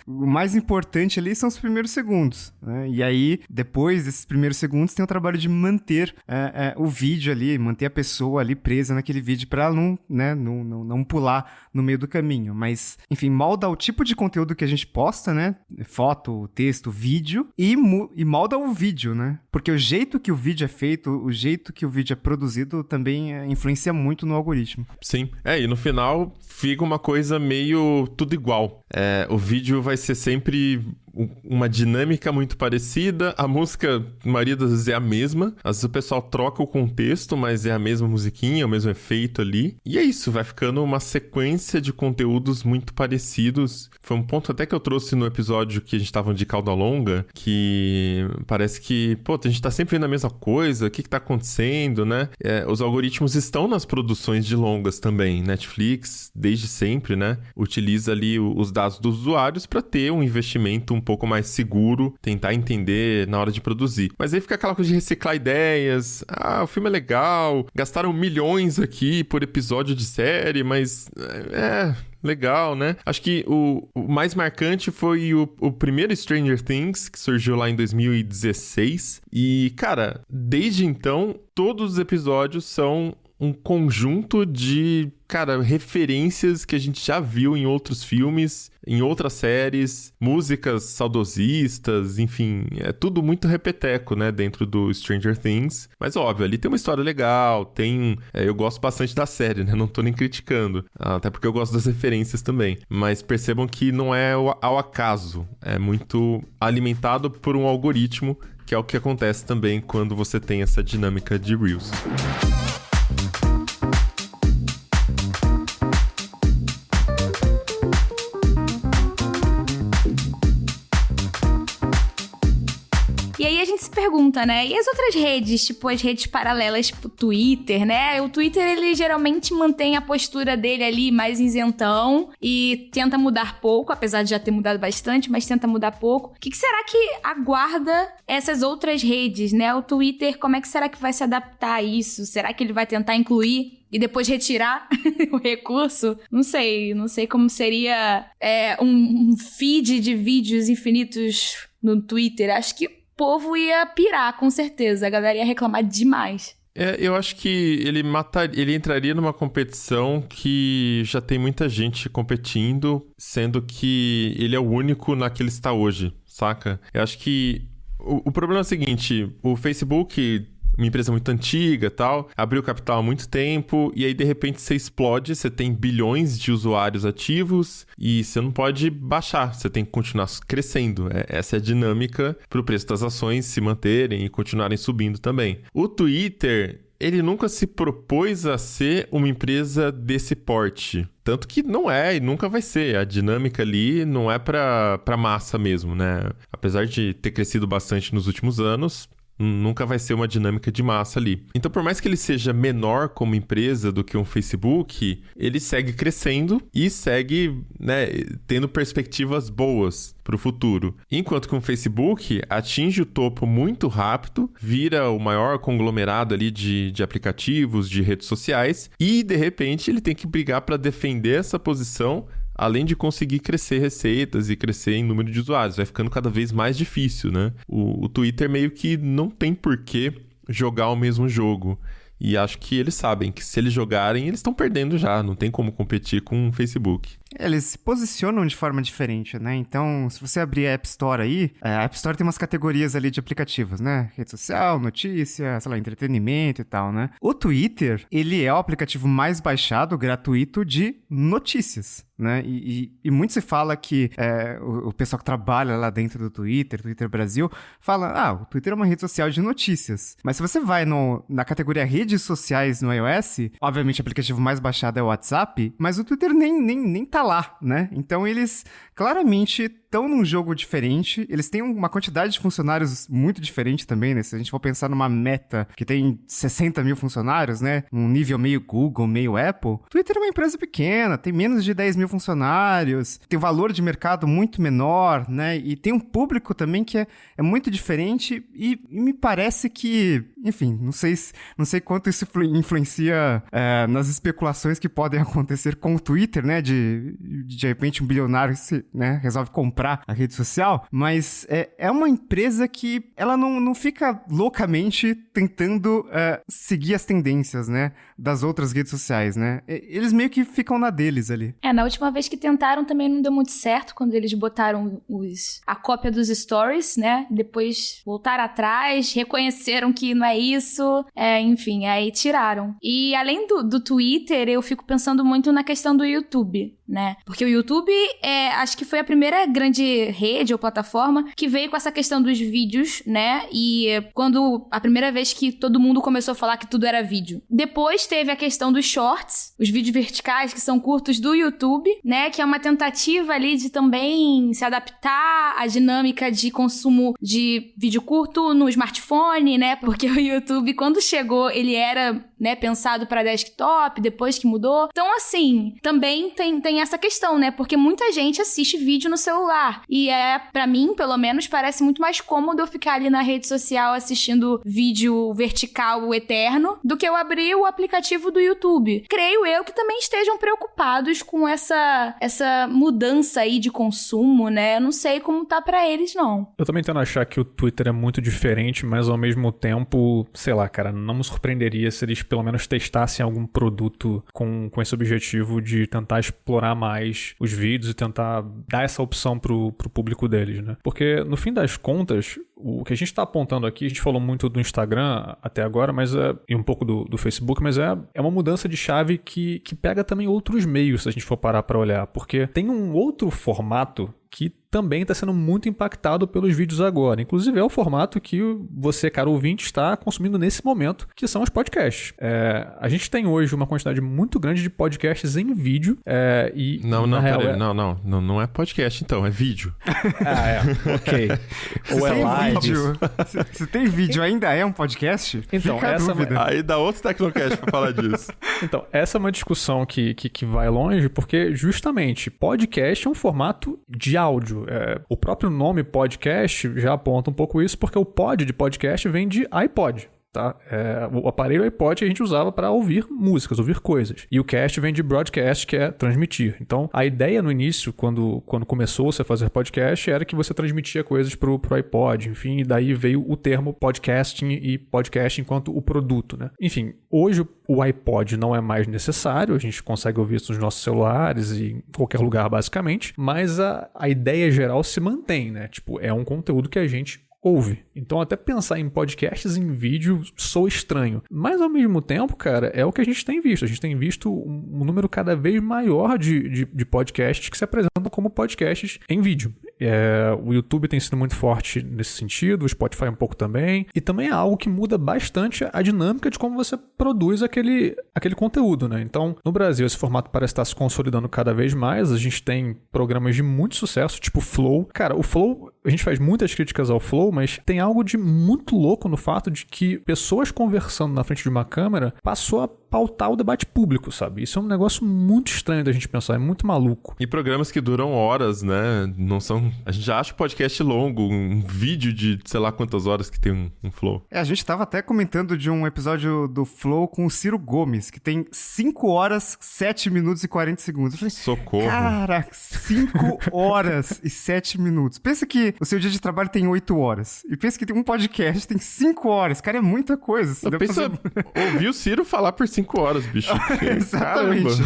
O mais importante ali são os primeiros segundos, né? E aí, depois desses primeiros segundos, tem o trabalho de manter o vídeo ali, manter a pessoa ali presa naquele vídeo pra ela não pular no meio do caminho. Mas, enfim, molda o tipo de conteúdo que a gente posta, né? Foto, texto, vídeo, e molda o vídeo, né? Porque o jeito que o vídeo é feito, o jeito que o vídeo é produzido também influencia muito no algoritmo. Sim. E no final fica uma coisa meio tudo igual. O vídeo vai ser sempre uma dinâmica muito parecida. A música, na maioria das vezes, é a mesma. Às vezes o pessoal troca o contexto, mas é a mesma musiquinha, o mesmo efeito ali. E é isso, vai ficando uma sequência de conteúdos muito parecidos. Foi um ponto até que eu trouxe no episódio que a gente tava de cauda longa, que parece que, a gente tá sempre vendo a mesma coisa, o que tá acontecendo, né? Os algoritmos estão nas produções de longas também. Netflix, desde sempre, né? Utiliza ali os dados dos usuários para ter um investimento um pouco mais seguro, tentar entender na hora de produzir. Mas aí fica aquela coisa de reciclar ideias. O filme é legal, gastaram milhões aqui por episódio de série, mas legal, né? Acho que o mais marcante foi o primeiro Stranger Things, que surgiu lá em 2016. E, cara, desde então, todos os episódios são um conjunto de, cara, referências que a gente já viu em outros filmes, em outras séries, músicas saudosistas, enfim, é tudo muito repeteco, né, dentro do Stranger Things. Mas, óbvio, ali tem uma história legal, eu gosto bastante da série, né, não tô nem criticando, até porque eu gosto das referências também. Mas percebam que não é ao acaso, é muito alimentado por um algoritmo, que é o que acontece também quando você tem essa dinâmica de Reels. E aí a gente se pergunta, né? E as outras redes, tipo as redes paralelas, tipo o Twitter, né? O Twitter, ele geralmente mantém a postura dele ali mais isentão e tenta mudar pouco, apesar de já ter mudado bastante, mas tenta mudar pouco. O que será que aguarda essas outras redes, né? O Twitter, como é que será que vai se adaptar a isso? Será que ele vai tentar incluir e depois retirar o recurso? Não sei como seria um feed de vídeos infinitos no Twitter. Acho que o povo ia pirar, com certeza. A galera ia reclamar demais. Eu acho que ele entraria numa competição que já tem muita gente competindo, sendo que ele é o único na que ele está hoje, saca? Eu acho que o problema é o seguinte, o Facebook, uma empresa muito antiga e tal, abriu capital há muito tempo, e aí de repente você explode, você tem bilhões de usuários ativos, e você não pode baixar, você tem que continuar crescendo. Essa é a dinâmica para o preço das ações se manterem e continuarem subindo também. O Twitter, ele nunca se propôs a ser uma empresa desse porte. Tanto que não é e nunca vai ser. A dinâmica ali não é pra massa mesmo, né? Apesar de ter crescido bastante nos últimos anos, nunca vai ser uma dinâmica de massa ali. Então, por mais que ele seja menor como empresa do que um Facebook, ele segue crescendo e segue, né, tendo perspectivas boas para o futuro. Enquanto que um Facebook atinge o topo muito rápido, vira o maior conglomerado ali de aplicativos, de redes sociais, e de repente ele tem que brigar para defender essa posição, além de conseguir crescer receitas e crescer em número de usuários. Vai ficando cada vez mais difícil, né? O Twitter meio que não tem por que jogar o mesmo jogo. E acho que eles sabem que se eles jogarem, eles estão perdendo já. Não tem como competir com o Facebook. Eles se posicionam de forma diferente, né? Então, se você abrir a App Store aí, a App Store tem umas categorias ali de aplicativos, né? Rede social, notícia, sei lá, entretenimento e tal, né? O Twitter, ele é o aplicativo mais baixado, gratuito, de notícias, né? E muito se fala que o pessoal que trabalha lá dentro do Twitter Brasil, fala, o Twitter é uma rede social de notícias. Mas se você vai na categoria redes sociais no iOS, obviamente o aplicativo mais baixado é o WhatsApp, mas o Twitter nem tá lá, né? Então eles claramente estão num jogo diferente, eles têm uma quantidade de funcionários muito diferente também, né? Se a gente for pensar numa Meta que tem 60 mil funcionários, né? Um nível meio Google, meio Apple, Twitter é uma empresa pequena, tem menos de 10 mil funcionários, tem um valor de mercado muito menor, né? E tem um público também que é muito diferente e me parece que, enfim, não sei quanto isso influencia nas especulações que podem acontecer com o Twitter, né? De repente um bilionário resolve comprar a rede social, mas é uma empresa que ela não fica loucamente tentando seguir as tendências, né, das outras redes sociais, né? Eles meio que ficam na deles ali. Na última vez que tentaram também não deu muito certo, quando eles botaram a cópia dos stories, né? Depois voltaram atrás, reconheceram que não é isso, enfim, aí tiraram. E além do Twitter, eu fico pensando muito na questão do YouTube, né? Porque o YouTube acho que foi a primeira grande rede ou plataforma que veio com essa questão dos vídeos, né? E quando a primeira vez que todo mundo começou a falar que tudo era vídeo. Depois teve a questão dos shorts, os vídeos verticais que são curtos do YouTube, né? Que é uma tentativa ali de também se adaptar à dinâmica de consumo de vídeo curto no smartphone, né? Porque o YouTube, quando chegou, ele era, né, pensado para desktop, depois que mudou. Então, assim, também tem essa questão, né? Porque muita gente assiste vídeo no celular. E pra mim, pelo menos, parece muito mais cômodo eu ficar ali na rede social assistindo vídeo vertical eterno do que eu abrir o aplicativo do YouTube. Creio eu que também estejam preocupados com essa mudança aí de consumo, né? Eu não sei como tá pra eles, não. Eu também tento achar que o Twitter é muito diferente, mas ao mesmo tempo, sei lá, cara, não me surpreenderia se eles pelo menos testassem algum produto com esse objetivo de tentar explorar mais os vídeos e tentar dar essa opção pro público deles, né? Porque, no fim das contas, o que a gente está apontando aqui, a gente falou muito do Instagram até agora, mas e um pouco do Facebook, mas é uma mudança de chave que pega também outros meios, se a gente for parar para olhar, porque tem um outro formato que também está sendo muito impactado pelos vídeos agora. Inclusive é o formato que você, cara ouvinte, está consumindo nesse momento, que são os podcasts. A gente tem hoje uma quantidade muito grande de podcasts em vídeo. Não é podcast então, é vídeo. Ok. Ou é live. Se tem vídeo, ainda é um podcast? Então, fica a dúvida. Aí dá outro Tecnocast pra falar disso. Então, essa é uma discussão que vai longe, porque justamente podcast é um formato de áudio. O próprio nome podcast já aponta um pouco isso, porque o pod de podcast vem de iPod. Tá? O aparelho iPod que a gente usava para ouvir músicas, ouvir coisas. E o cast vem de broadcast, que é transmitir. Então, a ideia no início, quando começou-se a fazer podcast, era que você transmitia coisas pro iPod, enfim, e daí veio o termo podcasting e podcast enquanto o produto, né? Enfim, hoje o iPod não é mais necessário, a gente consegue ouvir isso nos nossos celulares e em qualquer lugar, basicamente, mas a ideia geral se mantém, né? Tipo, é um conteúdo que a gente ouve. Então, até pensar em podcasts em vídeo soa estranho. Mas, ao mesmo tempo, cara, é o que a gente tem visto. A gente tem visto um número cada vez maior de podcasts que se apresentam como podcasts em vídeo. O YouTube tem sido muito forte nesse sentido, o Spotify um pouco também. E também é algo que muda bastante a dinâmica de como você produz aquele conteúdo, né? Então, no Brasil, esse formato parece estar se consolidando cada vez mais. A gente tem programas de muito sucesso, tipo o Flow. Cara, o Flow, a gente faz muitas críticas ao Flow, mas tem algo de muito louco no fato de que pessoas conversando na frente de uma câmera passou a pautar o debate público, sabe? Isso é um negócio muito estranho da gente pensar, é muito maluco. E programas que duram horas, né? Não são... A gente já acha o podcast longo, um vídeo de sei lá quantas horas que tem um Flow. A gente tava até comentando de um episódio do Flow com o Ciro Gomes, que tem 5 horas, 7 minutos e 40 segundos. Eu falei, socorro. Cara, 5 horas e 7 minutos. Pensa que o seu dia de trabalho tem 8 horas. E pensa que tem um podcast, tem 5 horas. Cara, é muita coisa. Eu penso ouvir o Ciro falar por 5 horas, bicho. Exatamente.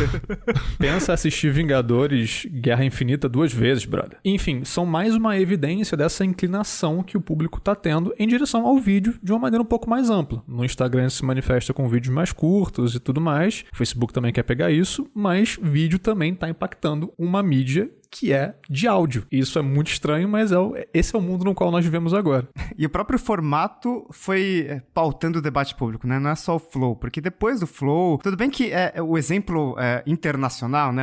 Pensa assistir Vingadores Guerra Infinita 2 vezes, brother. Enfim, são mais uma evidência dessa inclinação que o público tá tendo em direção ao vídeo de uma maneira um pouco mais ampla. No Instagram se manifesta com vídeos mais curtos e tudo mais. O Facebook também quer pegar isso, mas vídeo também tá impactando uma mídia que é de áudio. Isso é muito estranho, mas esse é o mundo no qual nós vivemos agora. E o próprio formato foi pautando o debate público, né? Não é só o Flow, porque depois do Flow, tudo bem que o exemplo internacional, né?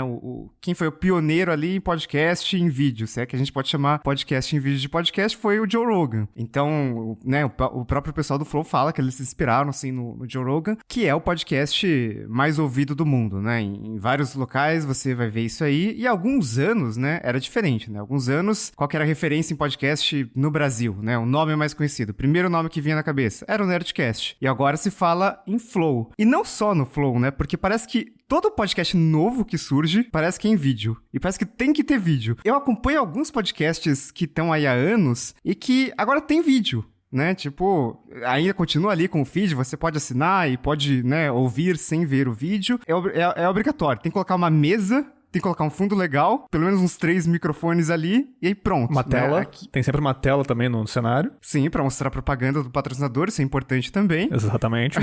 Quem foi o pioneiro ali em podcast e em vídeo, se é que a gente pode chamar podcast em vídeo de podcast, foi o Joe Rogan. Então, né, o próprio pessoal do Flow fala que eles se inspiraram, assim, no Joe Rogan, que é o podcast mais ouvido do mundo, né? Em vários locais você vai ver isso aí, e há alguns anos, né, era diferente, né? Alguns anos, qual que era a referência em podcast no Brasil, né? O nome mais conhecido, o primeiro nome que vinha na cabeça era o Nerdcast. E agora se fala em Flow. E não só no Flow, né? Porque parece que todo podcast novo que surge parece que é em vídeo. E parece que tem que ter vídeo. Eu acompanho alguns podcasts que estão aí há anos e que agora tem vídeo. Né, tipo, ainda continua ali com o feed, você pode assinar e pode, né, ouvir sem ver o vídeo. É obrigatório, tem que colocar uma mesa, tem que colocar um fundo legal, pelo menos uns 3 microfones ali, e aí pronto. Uma tela, tem sempre uma tela também no cenário. Sim, pra mostrar a propaganda do patrocinador, isso é importante também. Exatamente.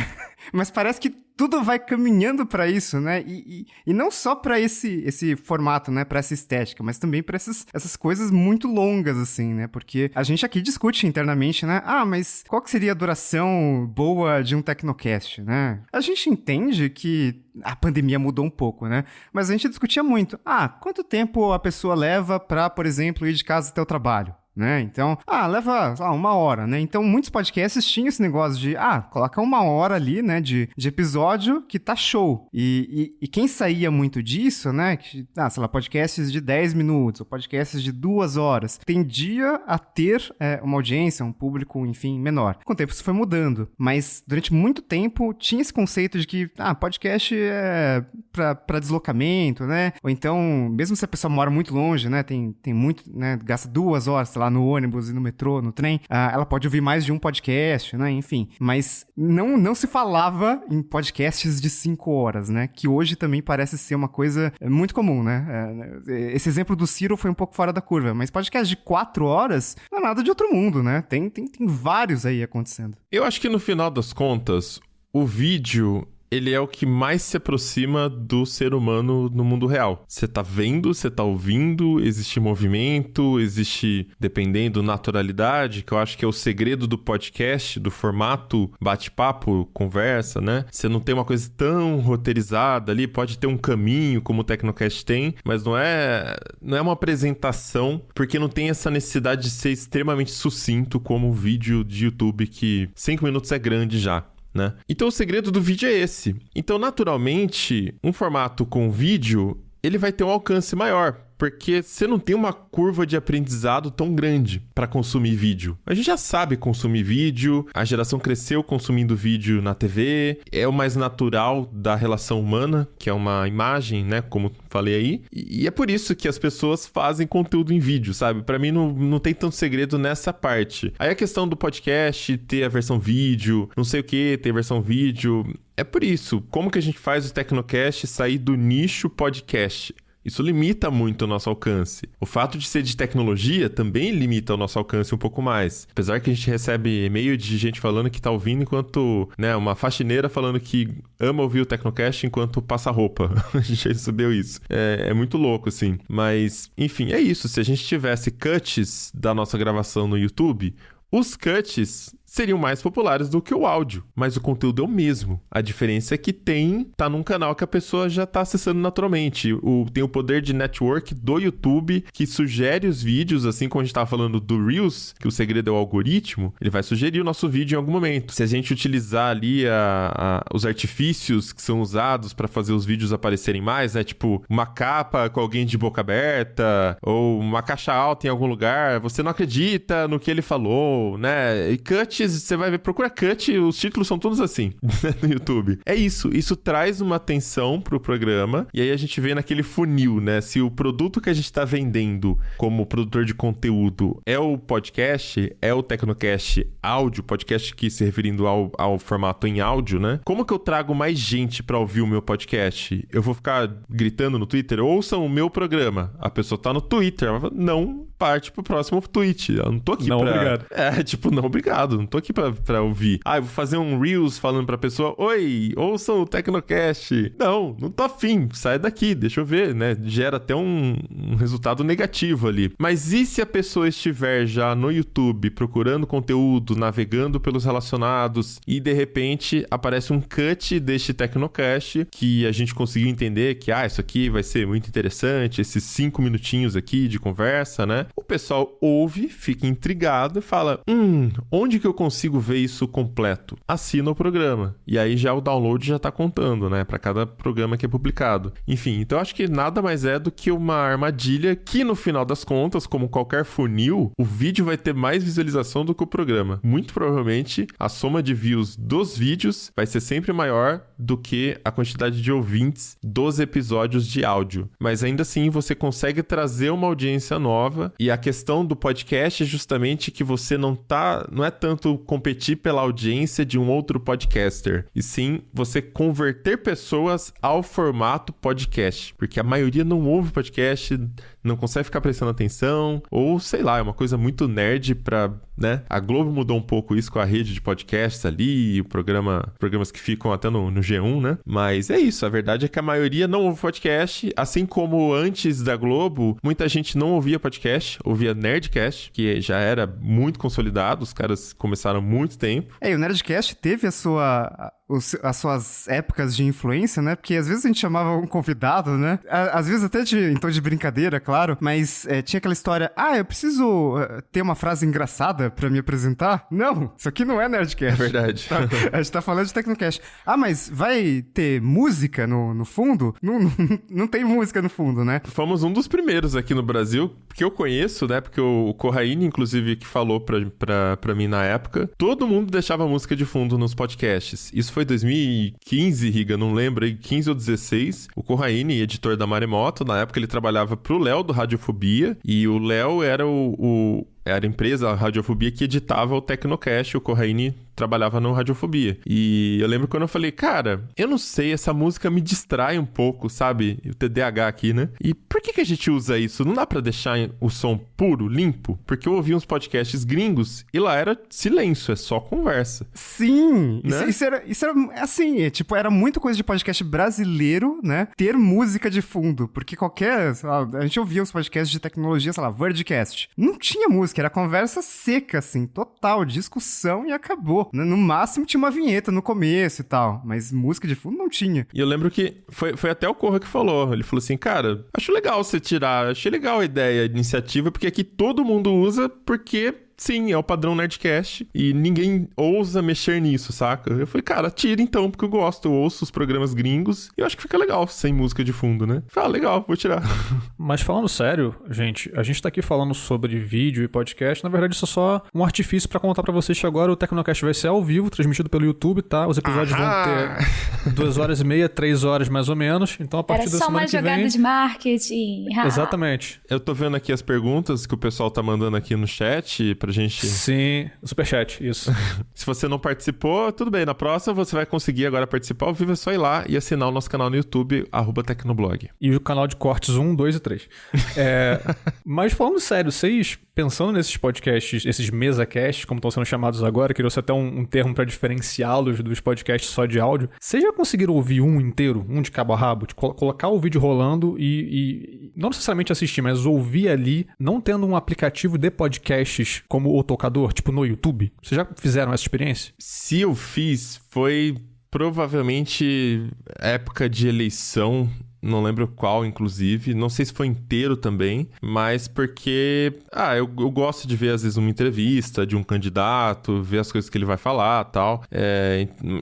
Mas parece que tudo vai caminhando pra isso, né? E não só pra esse formato, né? Pra essa estética, mas também pra essas coisas muito longas, assim, né? Porque a gente aqui discute internamente, né? Ah, mas qual que seria a duração boa de um Tecnocast, né? A gente entende que a pandemia mudou um pouco, né? Mas a gente discutia muito. Ah, quanto tempo a pessoa leva pra, por exemplo, ir de casa até o trabalho? Né? Então, leva 1 hora, né? Então, muitos podcasts tinham esse negócio de, coloca 1 hora ali, né, de episódio que tá show. E quem saía muito disso, né, que, sei lá, podcasts de 10 minutos, ou podcasts de 2 horas, tendia a ter uma audiência, um público, enfim, menor. Com o tempo isso foi mudando, mas durante muito tempo tinha esse conceito de que, podcast é pra deslocamento, né? Ou então, mesmo se a pessoa mora muito longe, né, tem muito, né, gasta 2 horas, sei lá, lá, no ônibus e no metrô, no trem, ela pode ouvir mais de um podcast, né? Enfim. Mas não se falava em podcasts de 5 horas, né? Que hoje também parece ser uma coisa muito comum, né? Esse exemplo do Ciro foi um pouco fora da curva, mas podcast de 4 horas não é nada de outro mundo, né? Tem vários aí acontecendo. Eu acho que no final das contas, o vídeo, ele é o que mais se aproxima do ser humano no mundo real. Você tá vendo, você tá ouvindo, existe movimento, existe, dependendo, naturalidade, que eu acho que é o segredo do podcast, do formato bate-papo, conversa, né? Você não tem uma coisa tão roteirizada ali, pode ter um caminho, como o Tecnocast tem, mas não é uma apresentação, porque não tem essa necessidade de ser extremamente sucinto, como o vídeo de YouTube, que 5 minutos é grande já. Né? Então o segredo do vídeo é esse. Então, naturalmente, um formato com vídeo, ele vai ter um alcance maior, porque você não tem uma curva de aprendizado tão grande para consumir vídeo. A gente já sabe consumir vídeo, a geração cresceu consumindo vídeo na TV, é o mais natural da relação humana, que é uma imagem, né, como falei aí, e é por isso que as pessoas fazem conteúdo em vídeo, sabe? Para mim não tem tanto segredo nessa parte. Aí a questão do podcast, ter a versão vídeo, não sei o que, ter a versão vídeo, é por isso. Como que a gente faz o Tecnocast sair do nicho podcast? Isso limita muito o nosso alcance. O fato de ser de tecnologia também limita o nosso alcance um pouco mais. Apesar que a gente recebe e-mail de gente falando que tá ouvindo enquanto, né, uma faxineira falando que ama ouvir o Tecnocast enquanto passa roupa. A gente já recebeu isso. É muito louco, assim. Mas, enfim, é isso. Se a gente tivesse cuts da nossa gravação no YouTube, os cuts seriam mais populares do que o áudio, mas o conteúdo é o mesmo. A diferença é que tá num canal que a pessoa já tá acessando naturalmente. Tem o poder de network do YouTube que sugere os vídeos, assim como a gente tava falando do Reels, que o segredo é o algoritmo, ele vai sugerir o nosso vídeo em algum momento. Se a gente utilizar ali os artifícios que são usados para fazer os vídeos aparecerem mais, né? Tipo, uma capa com alguém de boca aberta, ou uma caixa alta em algum lugar, você não acredita no que ele falou, né? E cut, você vai ver, procura cut, os títulos são todos assim no YouTube. É isso traz uma atenção pro programa, e aí a gente vê naquele funil, né? Se o produto que a gente tá vendendo como produtor de conteúdo é o podcast, é o Tecnocast áudio, podcast que se referindo ao formato em áudio, né? Como que eu trago mais gente pra ouvir o meu podcast? Eu vou ficar gritando no Twitter, ouçam o meu programa. A pessoa tá no Twitter, ela fala, não, parte pro próximo tweet. Eu não tô aqui não, pra... obrigado. Não, obrigado. Não tô aqui pra ouvir. Eu vou fazer um Reels falando pra pessoa, oi, ouçam o Tecnocast. Não tô afim. Sai daqui, deixa eu ver, né? Gera até um resultado negativo ali. Mas e se a pessoa estiver já no YouTube procurando conteúdo, navegando pelos relacionados e de repente aparece um cut deste Tecnocast que a gente conseguiu entender que, isso aqui vai ser muito interessante, esses 5 minutinhos aqui de conversa, né? O pessoal ouve, fica intrigado e fala, onde que eu consigo ver isso completo? Assina o programa. E aí já o download já tá contando, né? Pra cada programa que é publicado. Enfim, então acho que nada mais é do que uma armadilha que no final das contas, como qualquer funil, o vídeo vai ter mais visualização do que o programa. Muito provavelmente a soma de views dos vídeos vai ser sempre maior do que a quantidade de ouvintes dos episódios de áudio. Mas ainda assim você consegue trazer uma audiência nova, e a questão do podcast é justamente que você não é tanto competir pela audiência de um outro podcaster, e sim você converter pessoas ao formato podcast, porque a maioria não ouve podcast, não consegue ficar prestando atenção, ou sei lá, é uma coisa muito nerd pra, né? A Globo mudou um pouco isso com a rede de podcasts ali, programas que ficam até no G1, né? Mas é isso, a verdade é que a maioria não ouve podcast, assim como antes da Globo, muita gente não ouvia podcast, ouvia Nerdcast, que já era muito consolidado, os caras começaram há muito tempo. E o Nerdcast teve as suas épocas de influência, né? Porque às vezes a gente chamava um convidado, né? Às vezes até em tom de brincadeira, claro, mas tinha aquela história, eu preciso ter uma frase engraçada pra me apresentar? Não, isso aqui não é Nerdcast. É verdade. A gente tá falando de Tecnocast. Mas vai ter música no fundo? Não tem música no fundo, né? Fomos um dos primeiros aqui no Brasil, que eu conheço, né? Porque o Corraine, inclusive, que falou pra mim na época, todo mundo deixava música de fundo nos podcasts. Isso foi 2015, Riga, não lembro aí, 15 ou 16. O Corraine, editor da Maremoto, na época ele trabalhava pro Léo do Radiofobia, e o Léo era era a empresa, a Radiofobia, que editava o Tecnocast, o Corraine trabalhava no Radiofobia. E eu lembro quando eu falei, cara, eu não sei, essa música me distrai um pouco, sabe? O TDAH aqui, né? E por que a gente usa isso? Não dá pra deixar o som puro, limpo? Porque eu ouvi uns podcasts gringos e lá era silêncio, é só conversa. Sim! Né? Isso era assim, tipo, era muito coisa de podcast brasileiro, né? Ter música de fundo, porque qualquer, sei lá, a gente ouvia os podcasts de tecnologia, sei lá, Wordcast. Não tinha música, era conversa seca, assim, total, discussão e acabou. No máximo tinha uma vinheta no começo e tal, mas música de fundo não tinha. E eu lembro que foi até o Corra que falou. Ele falou assim, cara, acho legal você tirar, achei legal a ideia, a iniciativa, porque aqui todo mundo usa, porque... Sim, é o padrão Nerdcast e ninguém ousa mexer nisso, saca? Eu falei, cara, tira então, porque eu gosto, eu ouço os programas gringos e eu acho que fica legal sem música de fundo, né? Falei, legal, vou tirar. Mas falando sério, gente, a gente tá aqui falando sobre vídeo e podcast, na verdade isso é só um artifício pra contar pra vocês que agora o Tecnocast vai ser ao vivo, transmitido pelo YouTube, tá? Os episódios vão ter 2h30, 3 horas mais ou menos, então a partir da semana que vem... Era só uma jogada de marketing. Exatamente. Eu tô vendo aqui as perguntas que o pessoal tá mandando aqui no chat pra gente... Sim, superchat, isso. Se você não participou, tudo bem. Na próxima você vai conseguir agora participar ao vivo, é só ir lá e assinar o nosso canal no YouTube, @Tecnoblog. E o canal de cortes 1, 2 e 3. Mas falando sério, vocês, pensando nesses podcasts, esses mesa-casts, como estão sendo chamados agora, criou-se até um termo pra diferenciá-los dos podcasts só de áudio, vocês já conseguiram ouvir um inteiro, um de cabo a rabo? De colocar o vídeo rolando e não necessariamente assistir, mas ouvir ali, não tendo um aplicativo de podcasts como o tocador, tipo no YouTube? Vocês já fizeram essa experiência? Se eu fiz, foi provavelmente época de eleição, não lembro qual, inclusive. Não sei se foi inteiro também, mas porque... eu gosto de ver, às vezes, uma entrevista de um candidato, ver as coisas que ele vai falar e tal.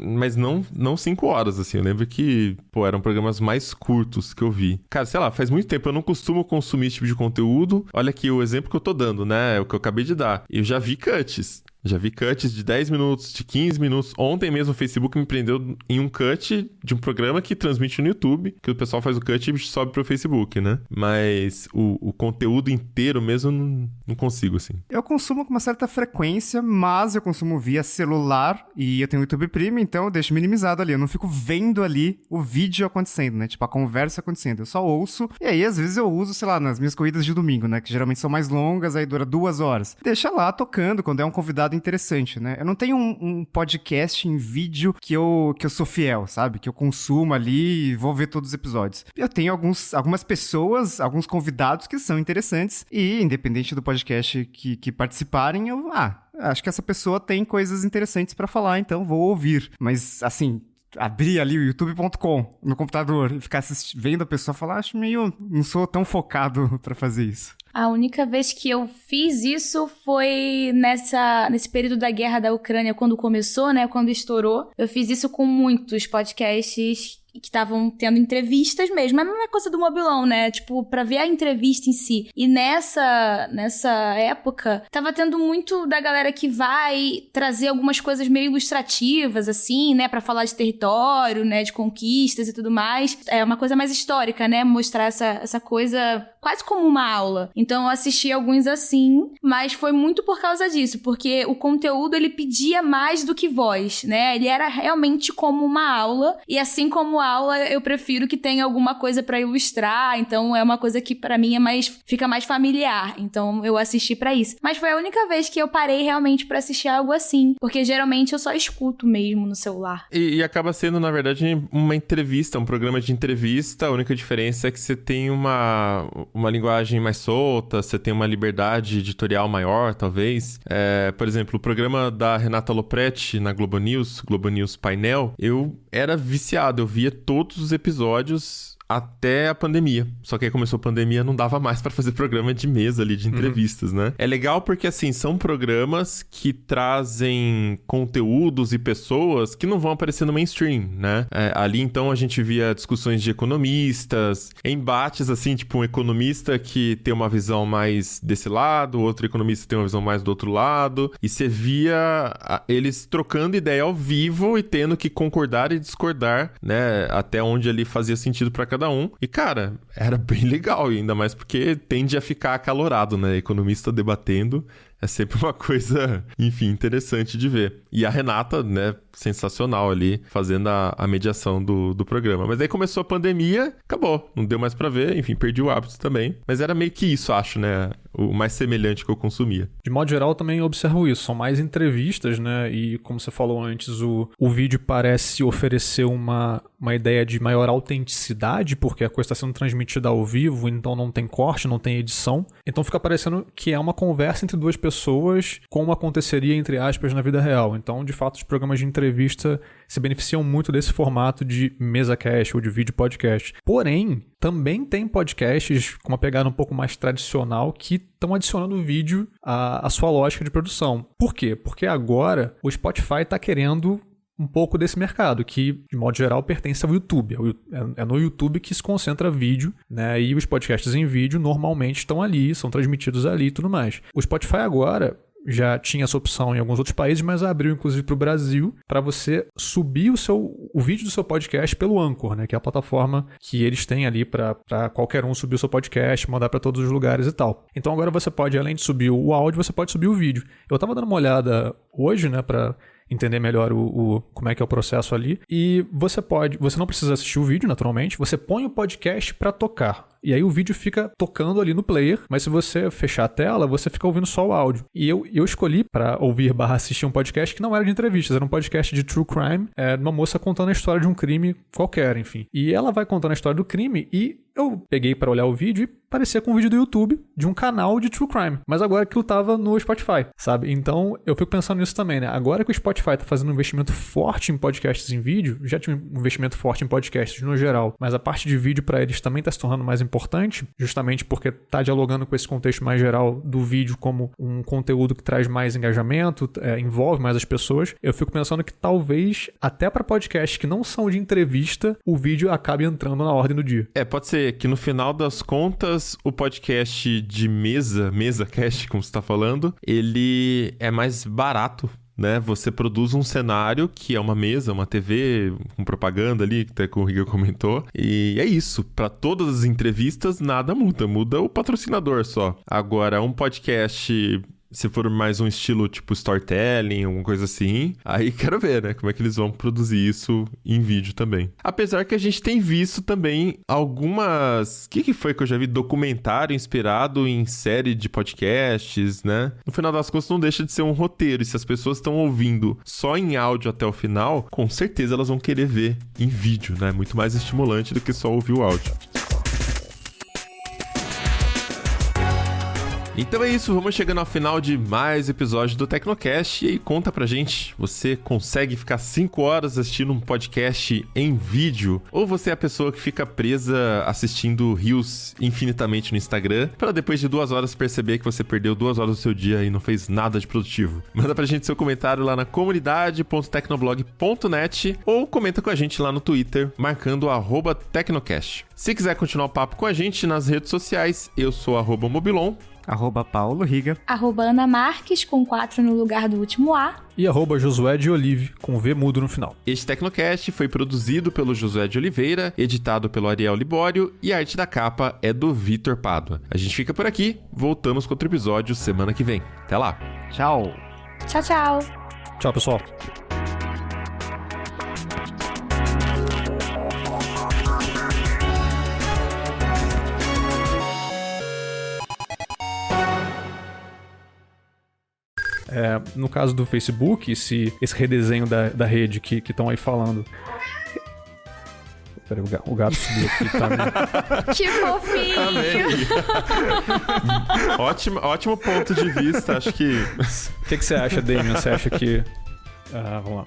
Mas não 5 horas, assim. Eu lembro que, eram programas mais curtos que eu vi. Cara, sei lá, faz muito tempo. Eu não costumo consumir esse tipo de conteúdo. Olha aqui o exemplo que eu tô dando, né? É o que eu acabei de dar. Eu já vi cuts. Já vi cuts de 10 minutos, de 15 minutos. Ontem mesmo o Facebook me prendeu em um cut de um programa que transmite no YouTube, que o pessoal faz o cut e sobe pro Facebook, né? Mas o conteúdo inteiro mesmo não consigo, assim. Eu consumo com uma certa frequência, mas eu consumo via celular e eu tenho o YouTube Premium, então eu deixo minimizado ali. Eu não fico vendo ali o vídeo acontecendo, né? Tipo, a conversa acontecendo. Eu só ouço e aí, às vezes, eu uso, sei lá, nas minhas corridas de domingo, né? Que geralmente são mais longas, aí dura 2 horas. Deixa lá tocando quando é um convidado interessante, né? Eu não tenho um podcast em vídeo que eu sou fiel, sabe? Que eu consumo ali e vou ver todos os episódios. Eu tenho algumas pessoas, alguns convidados que são interessantes e, independente do podcast que participarem, eu... acho que essa pessoa tem coisas interessantes pra falar, então vou ouvir. Mas, assim... abrir ali o youtube.com no computador e ficar vendo a pessoa falar, acho meio... não sou tão focado pra fazer isso. A única vez que eu fiz isso foi nesse período da guerra da Ucrânia, quando começou, né? Quando estourou. Eu fiz isso com muitos podcasts que estavam tendo entrevistas mesmo. É a mesma coisa do Mobilão, né? Tipo, pra ver a entrevista em si. E nessa época, tava tendo muito da galera que vai trazer algumas coisas meio ilustrativas, assim, né? Pra falar de território, né? De conquistas e tudo mais. É uma coisa mais histórica, né? Mostrar essa coisa quase como uma aula. Então, eu assisti alguns assim, mas foi muito por causa disso, porque o conteúdo, ele pedia mais do que voz, né? Ele era realmente como uma aula, e assim como aula, eu prefiro que tenha alguma coisa pra ilustrar, então é uma coisa que pra mim fica mais familiar, então eu assisti pra isso. Mas foi a única vez que eu parei realmente pra assistir algo assim, porque geralmente eu só escuto mesmo no celular. E acaba sendo, na verdade, uma entrevista, um programa de entrevista. A única diferença é que você tem uma linguagem mais solta, você tem uma liberdade editorial maior, talvez. Por exemplo, o programa da Renata Lopretti na Globo News Painel, eu era viciado, eu via todos os episódios até a pandemia. Só que aí começou a pandemia, não dava mais pra fazer programa de mesa ali, de entrevistas, né? É legal porque, assim, são programas que trazem conteúdos e pessoas que não vão aparecer no mainstream, né? Ali, então, a gente via discussões de economistas, embates, assim, tipo, um economista que tem uma visão mais desse lado, outro economista tem uma visão mais do outro lado, e você via eles trocando ideia ao vivo e tendo que concordar e discordar, né? Até onde ali fazia sentido pra cada cada um. E, cara, era bem legal, ainda mais porque tende a ficar acalorado, né? Economista debatendo é sempre uma coisa, enfim, interessante de ver. E a Renata, né, sensacional ali, fazendo a mediação do programa. Mas aí começou a pandemia, acabou. Não deu mais pra ver, enfim, perdi o hábito também. Mas era meio que isso, acho, né? O mais semelhante que eu consumia. De modo geral, eu também observo isso. São mais entrevistas, né? E como você falou antes, o vídeo parece oferecer uma ideia de maior autenticidade, porque a coisa está sendo transmitida ao vivo, então não tem corte, não tem edição. Então fica parecendo que é uma conversa entre duas pessoas, como aconteceria, entre aspas, na vida real. Então, de fato, os programas de entrevista se beneficiam muito desse formato de mesa-cast ou de vídeo podcast. Porém, também tem podcasts com uma pegada um pouco mais tradicional que estão adicionando vídeo à sua lógica de produção. Por quê? Porque agora o Spotify está querendo um pouco desse mercado, que, de modo geral, pertence ao YouTube. É no YouTube que se concentra vídeo, né? E os podcasts em vídeo normalmente estão ali, são transmitidos ali e tudo mais. O Spotify agora já tinha essa opção em alguns outros países, mas abriu inclusive para o Brasil para você subir o vídeo do seu podcast pelo Anchor, né? Que é a plataforma que eles têm ali para qualquer um subir o seu podcast, mandar para todos os lugares e tal. Então agora você pode, além de subir o áudio, você pode subir o vídeo. Eu estava dando uma olhada hoje, né, para entender melhor como é que é o processo ali. E você não precisa assistir o vídeo, naturalmente. Você põe o podcast para tocar. E aí o vídeo fica tocando ali no player, mas se você fechar a tela, você fica ouvindo só o áudio. E eu escolhi para ouvir/assistir um podcast que não era de entrevistas, era um podcast de true crime, de uma moça contando a história de um crime qualquer, enfim. E ela vai contando a história do crime e eu peguei para olhar o vídeo e parecia com um vídeo do YouTube de um canal de true crime. Mas agora aquilo tava no Spotify, sabe? Então eu fico pensando nisso também, né? Agora que o Spotify tá fazendo um investimento forte em podcasts em vídeo, já tinha um investimento forte em podcasts no geral, mas a parte de vídeo para eles também tá se tornando mais importante, justamente porque tá dialogando com esse contexto mais geral do vídeo como um conteúdo que traz mais engajamento, envolve mais as pessoas. Eu fico pensando que talvez até para podcasts que não são de entrevista, o vídeo acabe entrando na ordem do dia. Pode ser que no final das contas, o podcast de mesa-cast, como você tá falando, ele é mais barato, né? Você produz um cenário que é uma mesa, uma TV, com propaganda ali, que até o Riga comentou, e é isso. Para todas as entrevistas, nada muda o patrocinador só. Agora, um podcast, se for mais um estilo tipo storytelling, alguma coisa assim, aí quero ver, né? Como é que eles vão produzir isso em vídeo também. Apesar que a gente tem visto também algumas... O que foi que eu já vi? Documentário inspirado em série de podcasts, né? No final das contas, não deixa de ser um roteiro. E se as pessoas estão ouvindo só em áudio até o final, com certeza elas vão querer ver em vídeo, né? Muito mais estimulante do que só ouvir o áudio. Então é isso, vamos chegando ao final de mais episódio do Tecnocast. E aí, conta pra gente, você consegue ficar 5 horas assistindo um podcast em vídeo? Ou você é a pessoa que fica presa assistindo Reels infinitamente no Instagram, pra depois de 2 horas perceber que você perdeu 2 horas do seu dia e não fez nada de produtivo? Manda pra gente seu comentário lá na comunidade.tecnoblog.net ou comenta com a gente lá no Twitter, marcando @Tecnocast. Se quiser continuar o papo com a gente nas redes sociais, eu sou @Mobilon. @Paulo Riga. @Ana Marques, com 4 no lugar do último A. E @Josué de Olive, com V mudo no final. Este Tecnocast foi produzido pelo Josué de Oliveira, editado pelo Ariel Libório e a arte da capa é do Vitor Pádua. A gente fica por aqui, voltamos com outro episódio semana que vem. Até lá! Tchau! Tchau, tchau! Tchau, pessoal! No caso do Facebook, esse redesenho da rede que estão aí falando. Peraí, o gato subiu aqui também. Que fofinho! Ótimo ponto de vista, acho que... O que você acha, Damian? Você acha que... vamos lá.